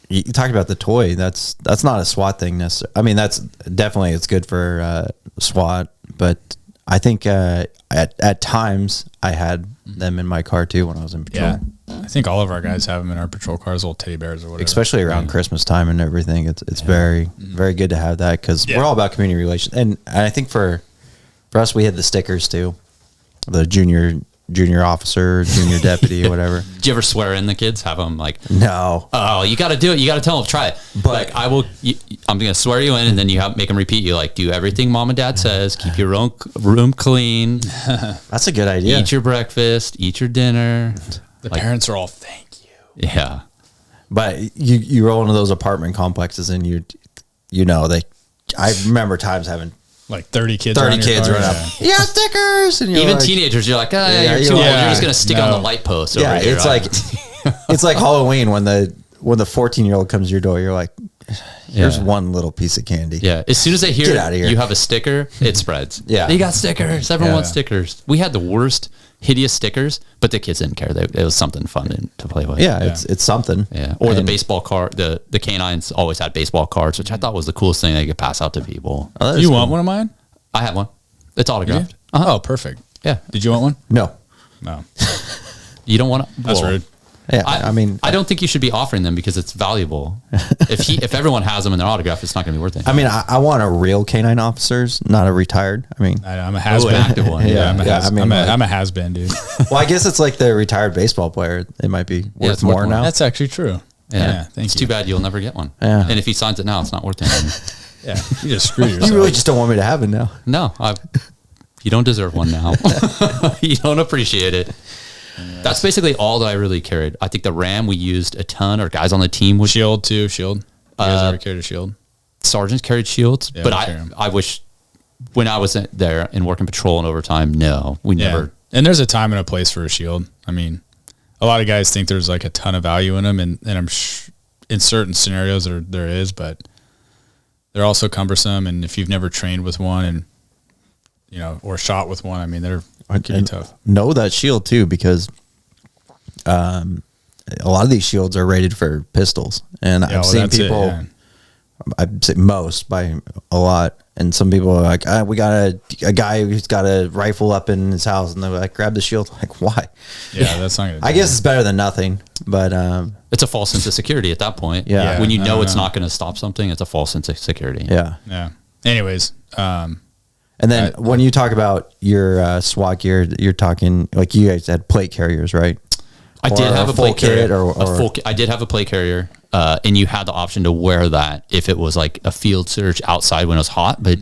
you talked about the toy. That's not a SWAT thing necessarily. I mean, that's definitely, it's good for SWAT, but I think at times I had them in my car too when I was in patrol. yeah. I think all of our guys have them in our patrol cars, little teddy bears or whatever. Especially around Christmas time and everything. It's very, very good to have that because we're all about community relations. And I think for us, we had the stickers too. The junior officer, junior deputy, or whatever. Did you ever swear in the kids? Have them like, No. oh, you got to do it. You got to tell them, try it. But like, I'm going to swear you in, and then make them repeat you. Like, do everything mom and dad says. Keep your own room clean. That's a good idea. Eat your breakfast. Eat your dinner. The parents are all, thank you. Yeah. But you roll into those apartment complexes and I remember times having Like 30 kids. 30 kids running up. Yeah, stickers. And Even like, teenagers, you're like, you're too you're old. like, You're just going to stick it on the light post. Yeah, over here. it's like it's like Halloween when the 14-year-old comes to your door. You're like, here's one little piece of candy. Yeah. As soon as they hear Get out of here. you have a sticker, it spreads. Yeah. They got stickers. Everyone wants stickers. We had the worst, hideous stickers, but the kids didn't care. It was something fun to play with. Yeah, it's something. Yeah. Or the baseball card. The canines always had baseball cards, which I thought was the coolest thing they could pass out to people. Oh, You want one of mine? I have one. It's autographed. Oh, perfect. Yeah. Did you want one? No. No. You don't want to? That's rude. Yeah, I mean, I don't think you should be offering them because it's valuable. If everyone has them in their autograph, it's not going to be worth it. I mean, I want a real canine officers, not a retired. I mean, I'm a has-been. an active one. Yeah, I'm a Yeah, has. I mean, I'm a has-been, dude. well, I guess it's like the retired baseball player. It might be worth it's worth more more. now. That's actually true. Yeah, thank it's you. too bad you'll never get one. Yeah. And if he signs it now, it's not worth anything. Yeah, you just screwed yourself. You really just don't want me to have it now. No, you don't deserve one now. You don't appreciate it. That's basically all that I really carried. I think the RAM we used a ton, or guys on the team would. Shield too. Shield. You guys ever carried a shield? Sergeants carried shields, Yeah, but we carry 'em. I wish when I was there and working patrol and overtime, no, we never. And there's a time and a place for a shield. I mean, a lot of guys think there's like a ton of value in them, and I'm in certain scenarios there is, but they're also cumbersome. And if you've never trained with one and, you know, or shot with one, I mean, they're can be tough. Know that shield too, because a lot of these shields are rated for pistols, and I've seen people. I'd say most by a lot, and some people are like, we got a guy who's got a rifle up in his house, and they're like, grab the shield. Like, why? Yeah, that's not gonna do I guess it's better than nothing, but it's a false sense of security at that point. Yeah. When you know it's not going to stop something, it's a false sense of security. Yeah. Anyways, and then when you talk about your SWAT gear, you're talking like you guys had plate carriers, right? I did have a plate carrier, or I did have a plate carrier, and you had the option to wear that if it was like a field search outside when it was hot. But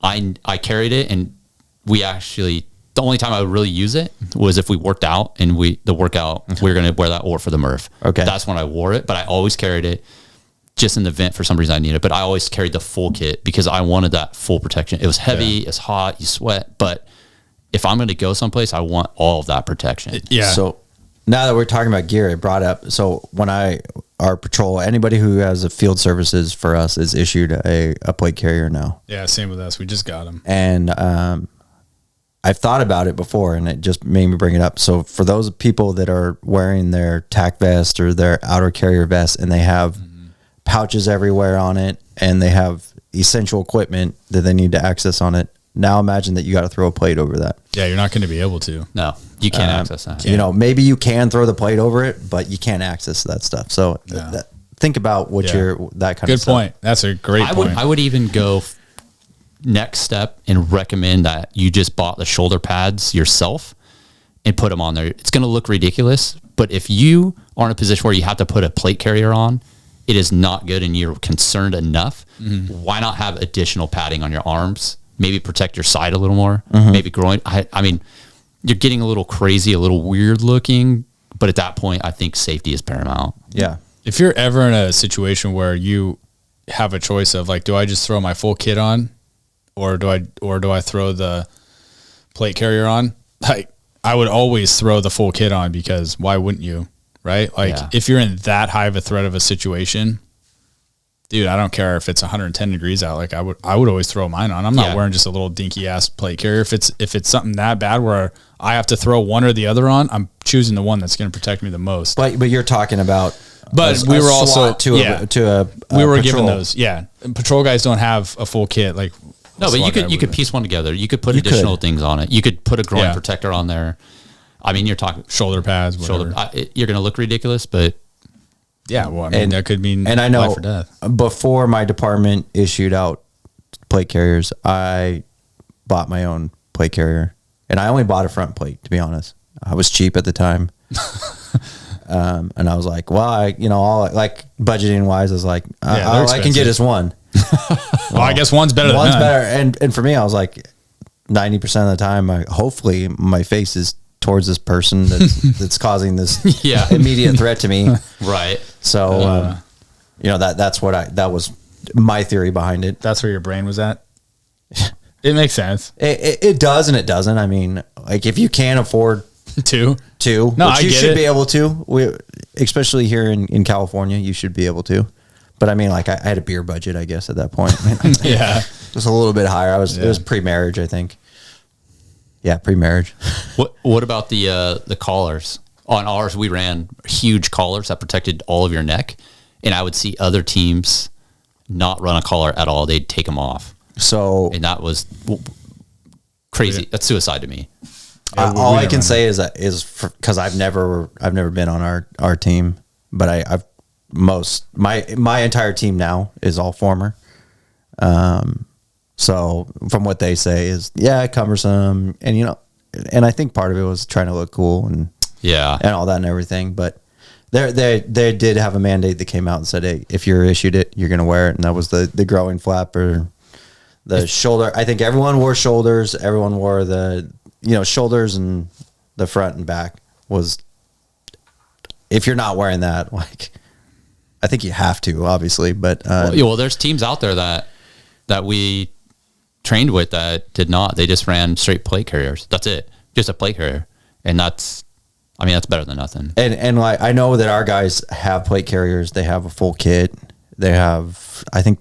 I carried it, and we actually, the only time I would really use it was if we worked out, and we were going to wear that or for the MRF. Okay, that's when I wore it. But I always carried it just in the event for some reason I needed it. But I always carried the full kit because I wanted that full protection. It was heavy, it's hot, you sweat, but if I'm going to go someplace, I want all of that protection. Yeah. So now that we're talking about gear, it brought up. So when our patrol, anybody who has a field services for us is issued a plate carrier now. Yeah, same with us. We just got them. And I've thought about it before, and it just made me bring it up. So for those people that are wearing their Tac vest or their outer carrier vest, and they have pouches everywhere on it, and they have essential equipment that they need to access on it, now imagine that you got to throw a plate over that. Yeah, you're not going to be able to. No, you can't access that. You know, maybe you can throw the plate over it, but you can't access that stuff. So think about what that kind of stuff. Good point. That's a great point. I would even go next step and recommend that you just bought the shoulder pads yourself and put them on there. It's going to look ridiculous, but if you are in a position where you have to put a plate carrier on, it is not good and you're concerned enough. Why not have additional padding on your arms? Maybe protect your side a little more, maybe groin. I mean, you're getting a little crazy, a little weird looking, but at that point, I think safety is paramount. Yeah. If you're ever in a situation where you have a choice of like, do I just throw my full kit on or do I throw the plate carrier on? Like, I would always throw the full kit on because why wouldn't you? Right? Like if you're in that high of a threat of a situation, dude, I don't care if it's 110 degrees out. Like I would always throw mine on. I'm not wearing just a little dinky ass plate carrier. If it's something that bad where I have to throw one or the other on, I'm choosing the one that's going to protect me the most. But you're talking about. But we were also we were given those. Yeah, patrol guys don't have a full kit. Like no, but you could piece one together. You could put additional things on it. You could put a groin protector on there. I mean, you're talking shoulder pads. Whatever. You're going to look ridiculous, but. Yeah, well, I mean, that could mean and I know life or death. Before my department issued out plate carriers, I bought my own plate carrier, and I only bought a front plate, to be honest. I was cheap at the time. And I was like, well, all like budgeting wise, I was like, all I can get is one. Well, I guess one's better than none. Better. And for me, I was like, 90% of the time, hopefully my face is towards this person that's causing this immediate threat to me. Right. So, that was my theory behind it. That's where your brain was at. It makes sense. It does and it doesn't. I mean, like if you can't afford two, which you should be able to, especially here in California, you should be able to. But I mean, like I had a beer budget, I guess, at that point. Yeah. Just a little bit higher. It was pre-marriage, I think. Yeah, pre-marriage. What about the collars? On ours, we ran huge collars that protected all of your neck, and I would see other teams not run a collar at all. They'd take them off. So, and that was crazy. That's suicide to me. All I can say is because I've never been on our team, but my entire team now is all former. So from what they say is, cumbersome. And, and I think part of it was trying to look cool and all that and everything. But they did have a mandate that came out and said, hey, if you're issued it, you're going to wear it. And that was the growing flap or the shoulder. I think everyone wore shoulders. Everyone wore the, shoulders and the front and back was, if you're not wearing that, like, I think you have to, obviously. But, well, there's teams out there that we trained with that did not. They just ran straight plate carriers. That's it. Just a plate carrier. And that's better than nothing. And like, I know that our guys have plate carriers. They have a full kit. They have, I think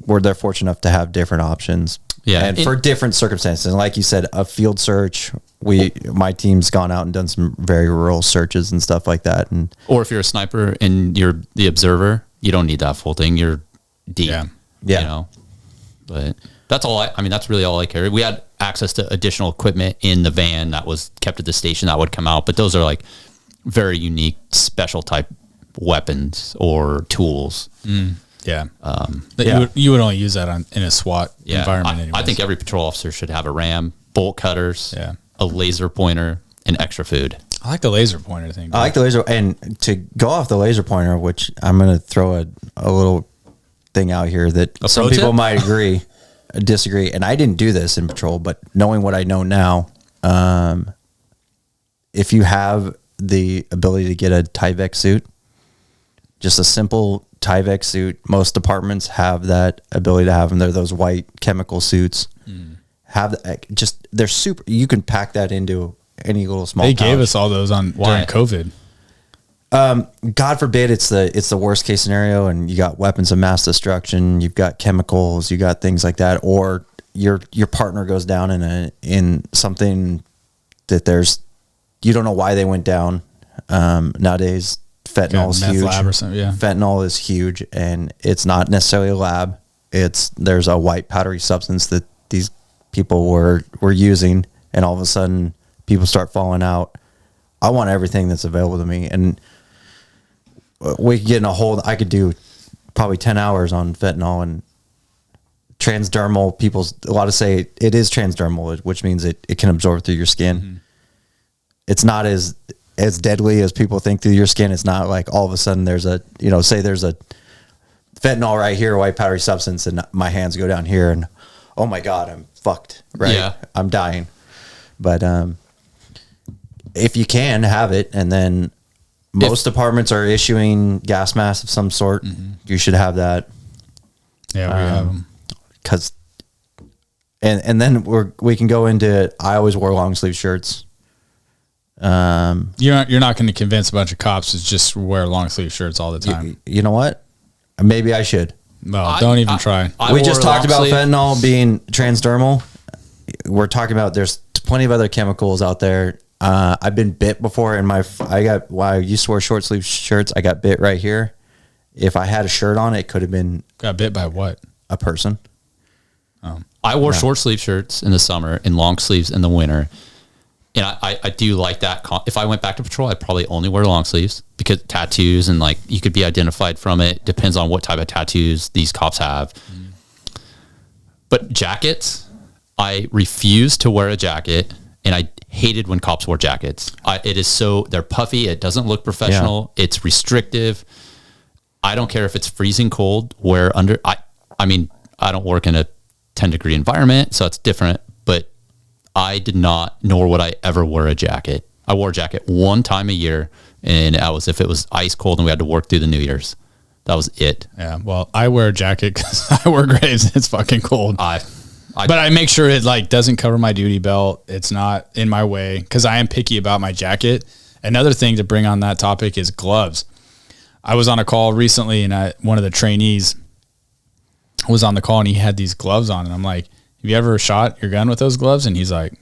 they're fortunate enough to have different options. Yeah. And for different circumstances. And like you said, a field search, my team's gone out and done some very rural searches and stuff like that. And or if you're a sniper and you're the observer, you don't need that full thing. You're deep. Yeah. You know, but that's all I mean, that's really all I carried. We had access to additional equipment in the van that was kept at the station that would come out, but those are like very unique, special type weapons or tools. Yeah. You would only use that in a SWAT environment. Anyways. I think every patrol officer should have a RAM, bolt cutters, a laser pointer, and extra food. I like the laser pointer thing. I like the laser. And to go off the laser pointer, which I'm going to throw a little thing out here that some people might disagree. And I didn't do this in patrol, but knowing what I know now, if you have the ability to get a Tyvek suit, just a simple Tyvek suit, most departments have that ability to have them. They're those white chemical suits. They're super. You can pack that into any little small. They pouch. gave us all those during COVID. God forbid it's the worst case scenario, and you got weapons of mass destruction, you've got chemicals, you got things like that, or your partner goes down in something that you don't know why they went down. Nowadays, fentanyl is huge. Lab or something, yeah. Fentanyl is huge, and it's not necessarily a lab. There's a white powdery substance that these people were using, and all of a sudden people start falling out. I want everything that's available to me, and we could get in I could do probably 10 hours on fentanyl and transdermal. A lot of say it is transdermal, which means it can absorb through your skin. Mm-hmm. It's not as deadly as people think through your skin. It's not like all of a sudden there's say there's a fentanyl right here, white powdery substance, and my hands go down here and, oh my God, I'm fucked. Right. Yeah. I'm dying. But, if you can have it, and then most departments are issuing gas masks of some sort, you should have that. Yeah, we have them. Cause, and then we can go into, I always wore long sleeve shirts. You're not going to convince a bunch of cops to just wear long sleeve shirts all the time. You know what? Maybe I should. No, don't even try. We just talked about fentanyl being transdermal. We're talking about there's plenty of other chemicals out there. I've been bit before I used to wear short sleeve shirts. I got bit right here. If I had a shirt on, it could have been. Got bit by what? A person. I wore short sleeve shirts in the summer and long sleeves in the winter. And I do like that. If I went back to patrol, I'd probably only wear long sleeves because tattoos and like you could be identified from it. Depends on what type of tattoos these cops have. But jackets, I refuse to wear a jacket, and I hated when cops wore jackets. They're puffy. It doesn't look professional. Yeah. It's restrictive. I don't care if it's freezing cold. I mean, I don't work in a 10-degree environment, so it's different. But I did not, nor would I ever wear a jacket. I wore a jacket one time a year, and I was if it was ice cold and we had to work through the New Year's. That was it. Yeah, well, I wear a jacket because I wear graves. It's fucking cold. But I make sure it like doesn't cover my duty belt. It's not in my way because I am picky about my jacket. Another thing to bring on that topic is gloves. I was on a call recently, and one of the trainees was on the call, and he had these gloves on, and I'm like, "Have you ever shot your gun with those gloves?" And he's like,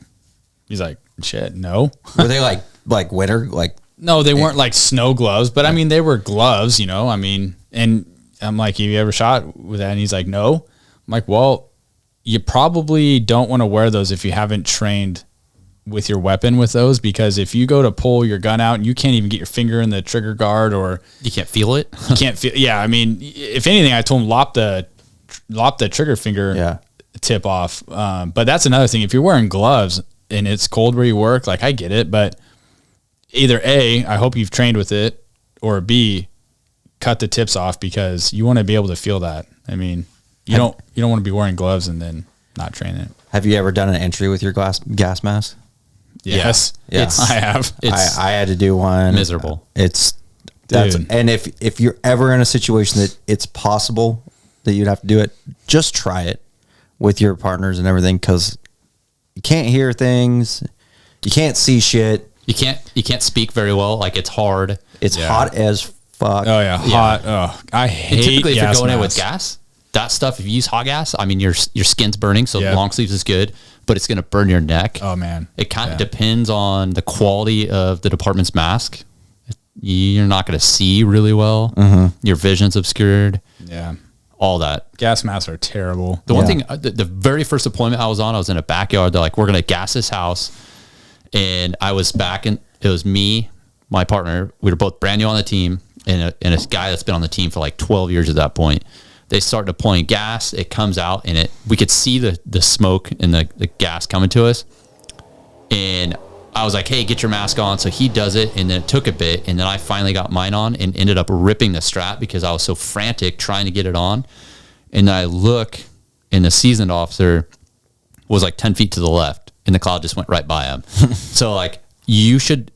"Shit, no." Were they like winter? Like no, they weren't like snow gloves, but I mean they were gloves, I mean, and I'm like, "Have you ever shot with that?" And he's like, "No." I'm like, "Well, you probably don't want to wear those if you haven't trained with your weapon with those, because if you go to pull your gun out and you can't even get your finger in the trigger guard, or you can't feel it. You can't feel. Yeah. I mean, if anything, I told him lop the trigger finger tip off. But that's another thing. If you're wearing gloves and it's cold where you work, like I get it, but either A, I hope you've trained with it, or B, cut the tips off because you want to be able to feel that. I mean, you don't want to be wearing gloves and then not train it. Have you ever done an entry with your gas mask? Yes. Yeah. I have. I had to do one. Miserable. And if you're ever in a situation that it's possible that you'd have to do it, just try it with your partners and everything, because you can't hear things, you can't see shit, you can't speak very well. Like it's hard. It's hot as fuck. Oh yeah, hot. Oh, I hate. And typically, if you're going in with masks. gas, that stuff, if you use hot gas, I mean, your skin's burning, so Yep. long sleeves is good, but it's going to burn your neck. Oh man. It kind of depends on the quality of the department's mask. You're not going to see really well. Your vision's obscured. Yeah. All that. Gas masks are terrible. The one thing, the very first deployment I was on, I was in a backyard. They're like, we're going to gas this house. And I was it was me, my partner. We were both brand new on the team, and a guy that's been on the team for like 12 years at that point. They start deploying gas. It comes out, and we could see the smoke and the gas coming to us. And I was like, hey, get your mask on. So he does it, and then it took a bit, and then I finally got mine on and ended up ripping the strap because I was so frantic trying to get it on. And I look, and the seasoned officer was like 10 feet to the left, and the cloud just went right by him. So like, you should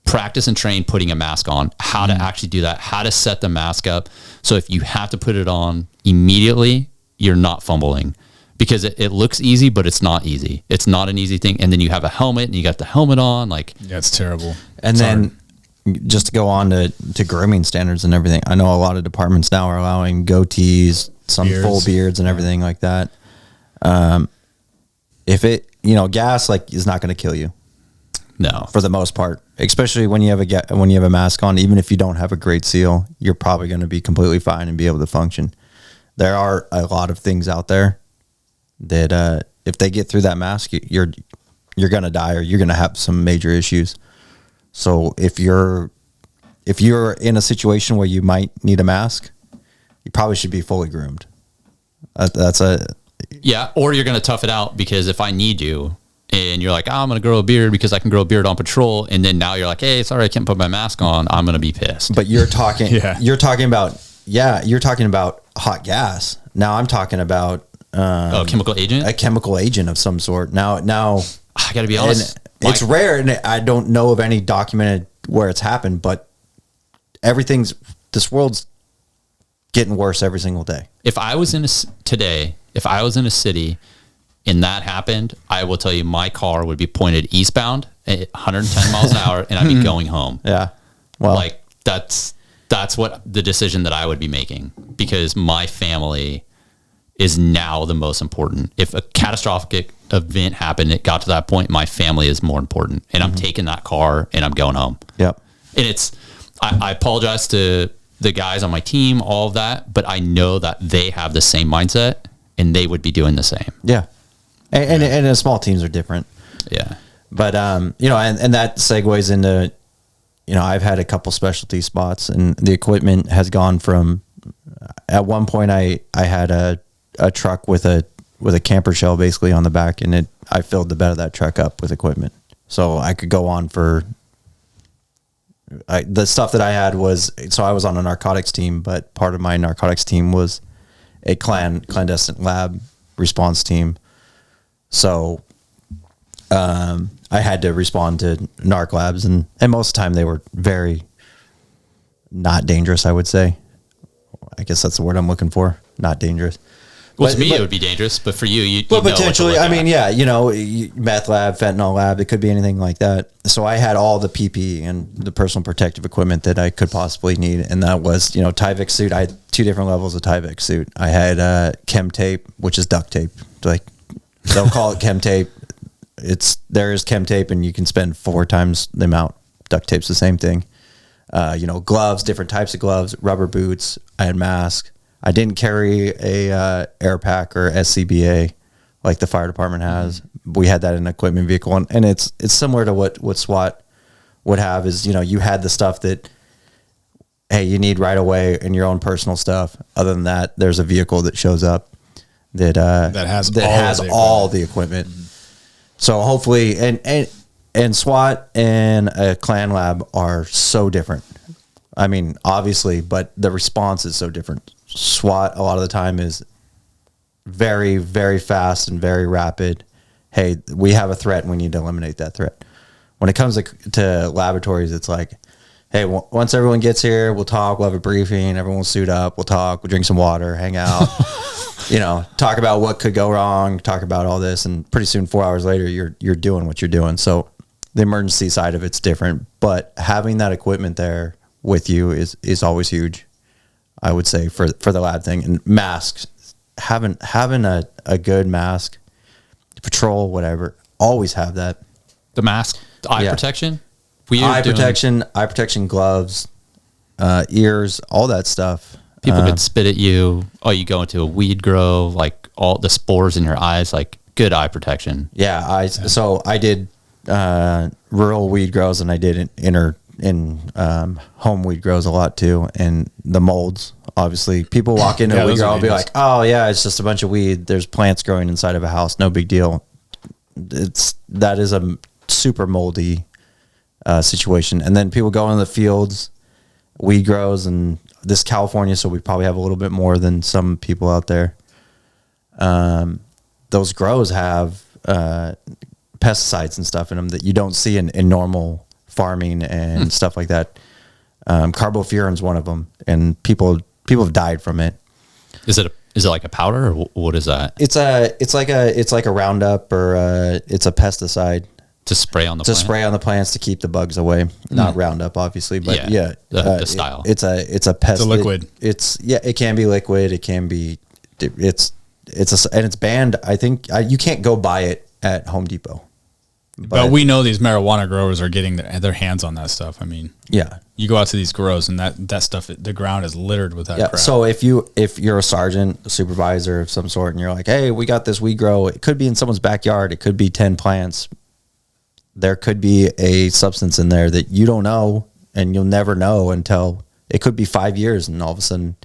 practice and train putting a mask on, how to actually do that, how to set the mask up. So if you have to put it on immediately, you're not fumbling, because it looks easy, but it's not easy. It's not an easy thing. And then you have a helmet, and you got the helmet on, like, Yeah, it's terrible. And It's then just to go on to grooming standards and everything, I know a lot of departments now are allowing goatees, some Beards. full beards and everything like that. If it, gas like is not going to kill you no. for the most part, especially when you have a mask on. Even if you don't have a great seal, you're probably going to be completely fine and be able to function. There are a lot of things out there that if they get through that mask, you're going to die, or you're going to have some major issues. So if you're in a situation where you might need a mask, you probably should be fully groomed. Yeah, or you're going to tough it out, because if I need you, and you're like, I'm going to grow a beard because I can grow a beard on patrol, and then now you're like, hey, sorry, I can't put my mask on, I'm going to be pissed. But you're talking, Yeah. you're talking about hot gas. Now I'm talking about Chemical agent? a chemical agent of some sort. Now I got to be honest. it's rare, and I don't know of any documented where it's happened, but this world's getting worse every single day. If I was in a city and that happened, I will tell you, my car would be pointed eastbound at 110 miles an hour, and I'd be going home. Yeah. Well, Like, that's what the decision that I would be making, because my family is now the most important. If a catastrophic event happened, it got to that point, my family is more important, and I'm taking that car and I'm going home. yep. And I apologize to the guys on my team, all of that, but I know that they have the same mindset, and they would be doing the same. Yeah. And small teams are different. Yeah. But, and that segues into, I've had a couple specialty spots, and the equipment has gone from, at one point I had a truck with a camper shell basically on the back, and I filled the bed of that truck up with equipment. So I could go on for, the stuff that I had was, so I was on a narcotics team, but part of my narcotics team was a clandestine lab response team. So, I had to respond to narc labs, and most of the time they were very not dangerous, I would say. I guess that's the word I'm looking for. Not dangerous. Well, to me, it would be dangerous, but for you, But potentially, meth lab, fentanyl lab, it could be anything like that. So I had all the PPE and the personal protective equipment that I could possibly need. And that was, Tyvek suit. I had 2 different levels of Tyvek suit. I had chem tape, which is duct tape. Like, they'll call it chem tape. There is chem tape, and you can spend 4 times the amount. Duct tape's the same thing. Gloves, different types of gloves, rubber boots. I had masks. I didn't carry a air pack or SCBA like the fire department has. We had that in an equipment vehicle, and it's similar to what SWAT would have. Is you had the stuff that, hey, you need right away in your own personal stuff. Other than that, there's a vehicle that shows up that has all the equipment. Mm-hmm. So hopefully, and SWAT and a clan lab are so different. I mean, obviously, but the response is so different. SWAT a lot of the time is very, very fast and very rapid. Hey, we have a threat and we need to eliminate that threat. When it comes to laboratories, it's like, hey, once everyone gets here, we'll talk, we'll have a briefing, everyone will suit up, we'll talk, we'll drink some water, hang out, talk about what could go wrong, talk about all this, and pretty soon 4 hours later, you're doing what you're doing. So the emergency side of it's different, but having that equipment there with you is always huge. I would say for the lab thing, and masks having a good mask, patrol, whatever, always have that. The mask, the eye protection, eye protection, gloves, ears, all that stuff. People could spit at you. Oh, you go into a weed grow, like all the spores in your eyes, like good eye protection. Yeah, so I did rural weed grows, and I did in home weed grows a lot too, and the molds. Obviously, people walk into a weed grow and be like, "Oh yeah, it's just a bunch of weed. There's plants growing inside of a house. No big deal." That is a super moldy situation. And then people go in the fields, weed grows, and this California, so we probably have a little bit more than some people out there. Those grows have pesticides and stuff in them that you don't see in normal farming and stuff like that. Carbofuran's one of them, and people have died from it. Is it like a powder, or what is that? It's like a Roundup, or it's a pesticide to spray on the spray on the plants to keep the bugs away. Not Roundup, obviously, but the style. It's a pest. It's a liquid. It can be liquid. It can be. And it's banned. I think you can't go buy it at Home Depot. But we know these marijuana growers are getting their hands on that stuff. I mean, yeah, you go out to these grows, and that stuff, the ground is littered with that crap. So if you're a sergeant, a supervisor of some sort, and you're like, hey, we got this weed grow. It could be in someone's backyard. It could be 10 plants. There could be a substance in there that you don't know, and you'll never know until it could be 5 years, and all of a sudden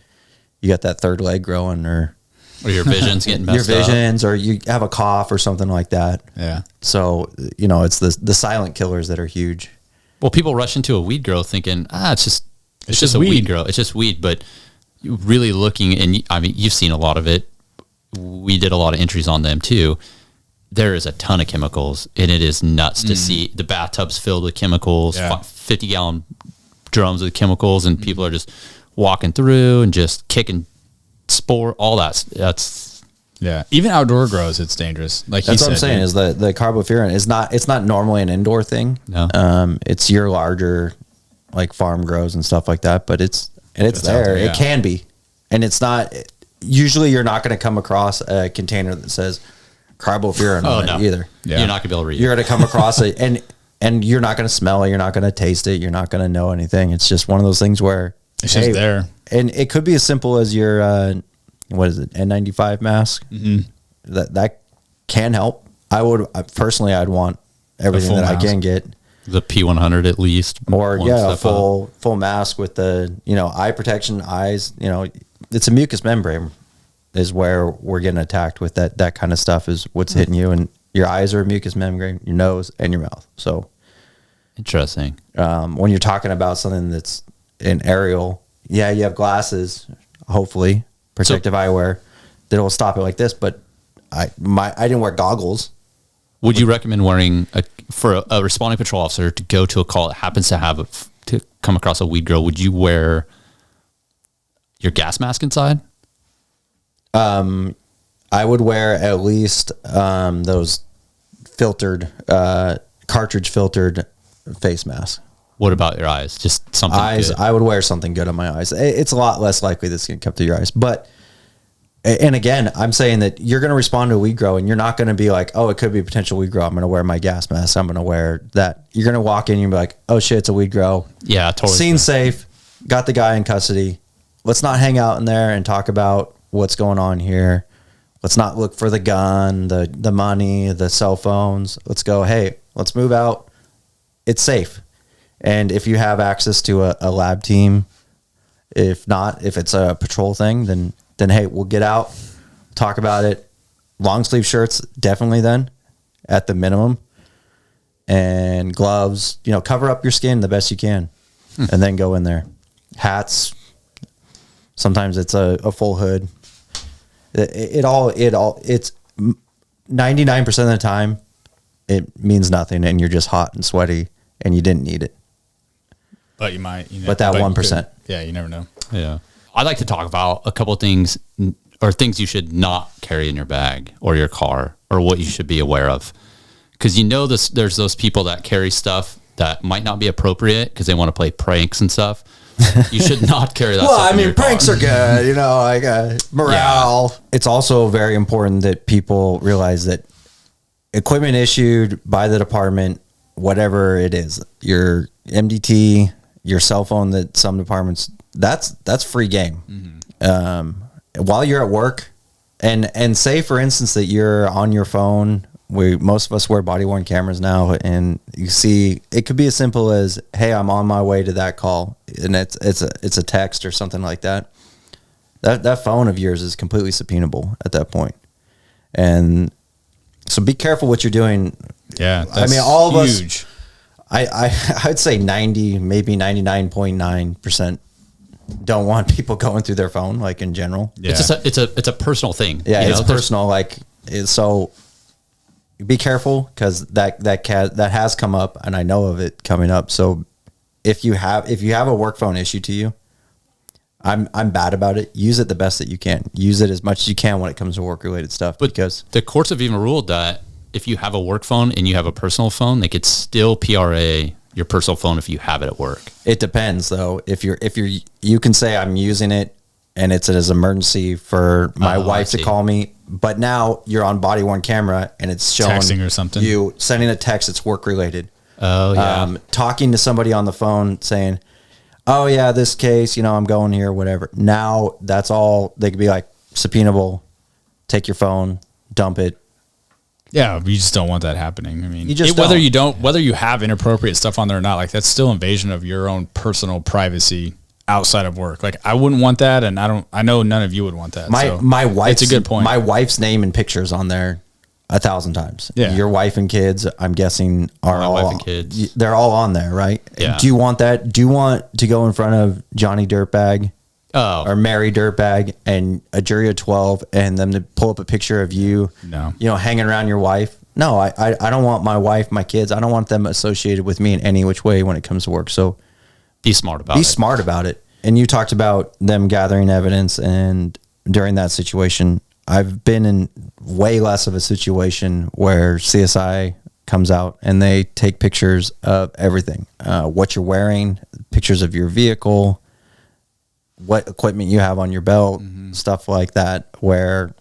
you got that third leg growing, or your vision's getting messed up. Or you have a cough or something like that. Yeah. So, it's the silent killers that are huge. Well, people rush into a weed grow thinking, it's just a weed grow. It's just weed. But really looking, and I mean, you've seen a lot of it. We did a lot of entries on them too. There is a ton of chemicals, and it is nuts to see the bathtubs filled with chemicals, 50-gallon drums with chemicals, and people are just walking through and just kicking spore, all that's even outdoor grows, it's dangerous. Like that's what I'm saying, is the carbofuran is not normally an indoor thing. No. It's your larger like farm grows and stuff like that, but it's there. It can be, and it's not. Usually, you're not going to come across a container that says carbofuran on it either. Yeah. You're not going to be able to read. You're going to come across it, and you're not going to smell it. You're not going to taste it. You're not going to know anything. It's just one of those things where it's just there. And it could be as simple as your, what is it, N95 mask. Mm-hmm. That can help. I'd want everything that mask. I can get. The P100 at least. Or a full mask with the, eye protection, eyes, it's a mucous membrane is where we're getting attacked with that kind of stuff is what's hitting you. And your eyes are a mucous membrane, your nose and your mouth. So. Interesting. When you're talking about something that's an aerial, you have glasses, hopefully protective eyewear that will stop it like this. But I didn't wear goggles. Would you recommend wearing for a responding patrol officer to go to a call that happens to come across a weed grow? Would you wear your gas mask inside? I would wear at least those filtered, cartridge filtered face masks. What about your eyes? Just something eyes. Good. I would wear something good on my eyes. It's a lot less likely this can come through your eyes. But, and again, I'm saying that you're going to respond to a weed grow, and you're not going to be like, oh, it could be a potential weed grow. I'm going to wear my gas mask. I'm going to wear that. You're going to walk in and be like, oh shit, it's a weed grow. Yeah, totally. Scene safe. Got the guy in custody. Let's not hang out in there and talk about what's going on here. Let's not look for the gun, the money, the cell phones. Let's go, hey, let's move out. It's safe. And if you have access to a lab team, if not, if it's a patrol thing, then hey, we'll get out, talk about it. Long sleeve shirts, definitely then, at the minimum. And gloves, cover up your skin the best you can. And then go in there. Hats, sometimes it's a full hood. It's 99% of the time, it means nothing, and you're just hot and sweaty, and you didn't need it. But you might. But that 1%. Yeah, you never know. Yeah. I'd like to talk about a couple of things, or things you should not carry in your bag or your car, or what you should be aware of. Because there's those people that carry stuff that might not be appropriate because they want to play pranks and stuff. You should not carry that Well, stuff I in mean, your car. pranks are good, you know, like morale. It's also very important that people realize that equipment issued by the department, whatever it is, your MDT, your cell phone that some departments, that's free game. While you're at work, and say for instance that you're on your phone, most of us wear body worn cameras now, and you see it could be as simple as, hey, I'm on my way to that call, and it's a text or something like that. That phone of yours is completely subpoenable at that point. And so be careful what you're doing. Yeah. I mean, all of huge. us, I'd say 90, maybe 99.9% don't want people going through their phone, like in general. Yeah. It's a personal thing. Yeah, You it's know, personal. Like, so be careful, because that has come up, and I know of it coming up. So if you have a work phone issue to you, I'm bad about it. Use it the best that you can. Use it as much as you can when it comes to work related stuff. But because the courts have even ruled that if you have a work phone and you have a personal phone, they could still PRA your personal phone if you have it at work. it depends though. If you can say I'm using it and it's as emergency for my wife to call me, but now you're on body worn camera and it's showing Texting or something. You sending a text that's work related. Oh yeah. Talking to somebody on the phone saying, oh yeah, this case, you know, I'm going here, whatever. Now that's all. They could be like, subpoenable, take your phone, dump it. Yeah, you just don't want that happening. I mean, You just whether don't. whether you have inappropriate stuff on there or not, like that's still invasion of your own personal privacy outside of work. Like I wouldn't want that, and I know none of you would want that. My wife's, it's a good point. My wife's name and pictures on there 1,000 times. Yeah. Your wife and kids, I'm guessing, are My all wife and kids. They're all on there, right? Yeah. Do you want that? Do you want to go in front of Johnny Dirtbag or Mary Dirtbag and a jury of 12 and them to pull up a picture of you, No. you know, hanging around your wife? No, I don't want my wife, my kids, I don't want them associated with me in any which way when it comes to work. So Be smart about be it. smart about it. And you talked about them gathering evidence, and during that situation, I've been in way less of a situation where CSI comes out and they take pictures of everything, what you're wearing, pictures of your vehicle, what equipment you have on your belt, stuff like that, where,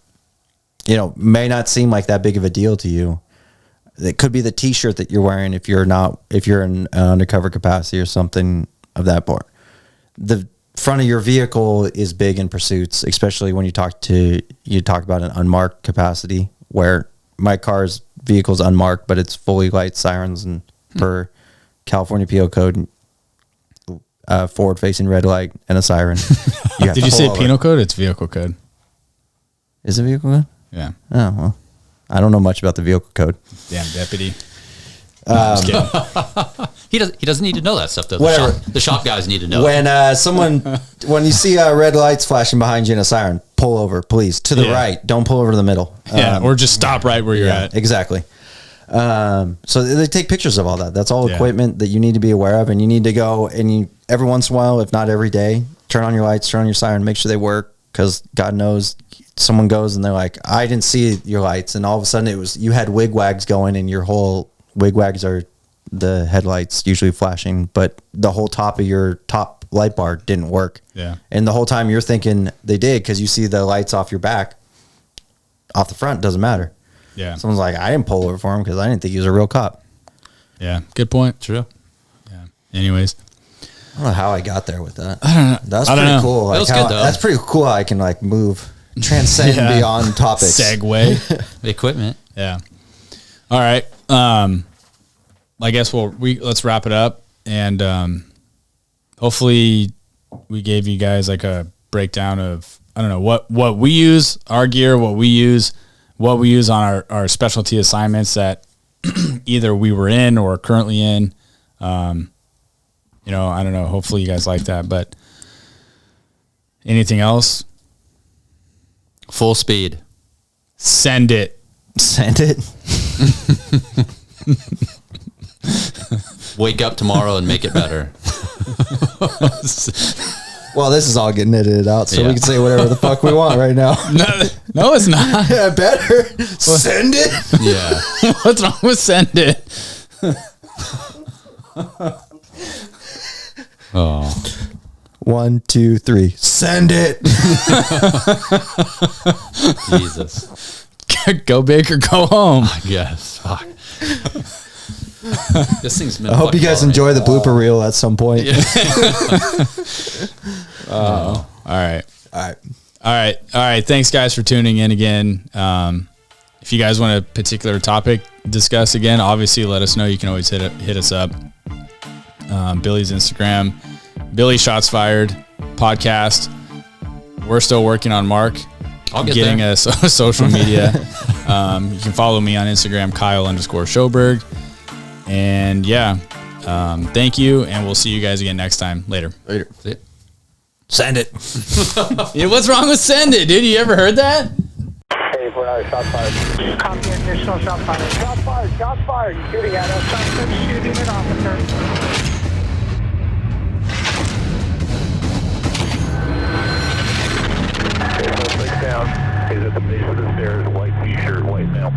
you know, may not seem like that big of a deal to you. It could be the t-shirt that you're wearing if you're in undercover capacity or something of that part. The front of your vehicle is big in pursuits, especially when you talk about an unmarked capacity, where my car's vehicle's unmarked, but it's fully light, sirens, and per California PO code, forward facing red light and a siren. Did you say penal code? It's vehicle code. Is it vehicle code? Yeah. Oh, well, I don't know much about the vehicle code. Damn deputy. No, I'm just kidding. He doesn't need to know that stuff though. Whatever. The shop guys need to know. When you see red lights flashing behind you and a siren, pull over, please, to the Yeah. right. Don't pull over to the middle. Yeah, or just stop right where you're at. Exactly. So they take pictures of all that. That's all Yeah. equipment that you need to be aware of, and you need to go and every once in a while, if not every day, turn on your lights, turn on your siren, make sure they work, because God knows someone goes and they're like, I didn't see your lights, and all of a sudden you had wigwags going, and your whole wigwags are the headlights usually flashing, but the whole top of your top light bar didn't work. Yeah. And the whole time you're thinking they did, because you see the lights off your back, off the front, doesn't matter. Yeah. Someone's like, I didn't pull over for him because I didn't think he was a real cop. Yeah. Good point. True. Yeah. Anyways. I don't know how I got there with that. I don't know. That's I don't pretty know. cool. That was Like good, though. That's pretty cool how I can like transcend Yeah. beyond topics. Segue. The equipment. Yeah. All right. I guess let's wrap it up, and hopefully we gave you guys like a breakdown of, I don't know, what we use, our gear, what we use on our specialty assignments that either we were in or are currently in. You know, I don't know. Hopefully you guys like that, but anything else? Full speed. Send it. Send it. Wake up tomorrow and make it better. Well, this is all getting edited out, so Yeah. we can say whatever the fuck we want right now. No, it's not. Yeah, better. Send it. Yeah. What's wrong with send it? Oh. 1, 2, 3. Send it. Jesus. Go big or go home. Yes. Fuck. This thing's been I hope you fucking guys funny. enjoy the blooper reel at some point. All right. All All right. right. Thanks, guys, for tuning in again. If you guys want a particular topic discussed again, obviously let us know. You can always hit us up. Billy's Instagram, Billy Shots Fired podcast. We're still working on Mark. I'll get getting there. a social media. You can follow me on Instagram, Kyle_Schoberg. And yeah, thank you. And we'll see you guys again next time. Later. See it. Send it. Yeah, what's wrong with send it, dude? You ever heard that? Hey, 49, shots fired. Copy, additional shot fired. Shots fired, shots fired. You're shooting at us. Suspect shooting at officer. Okay, suspect down. He's at the base of the stairs, white t-shirt, white male.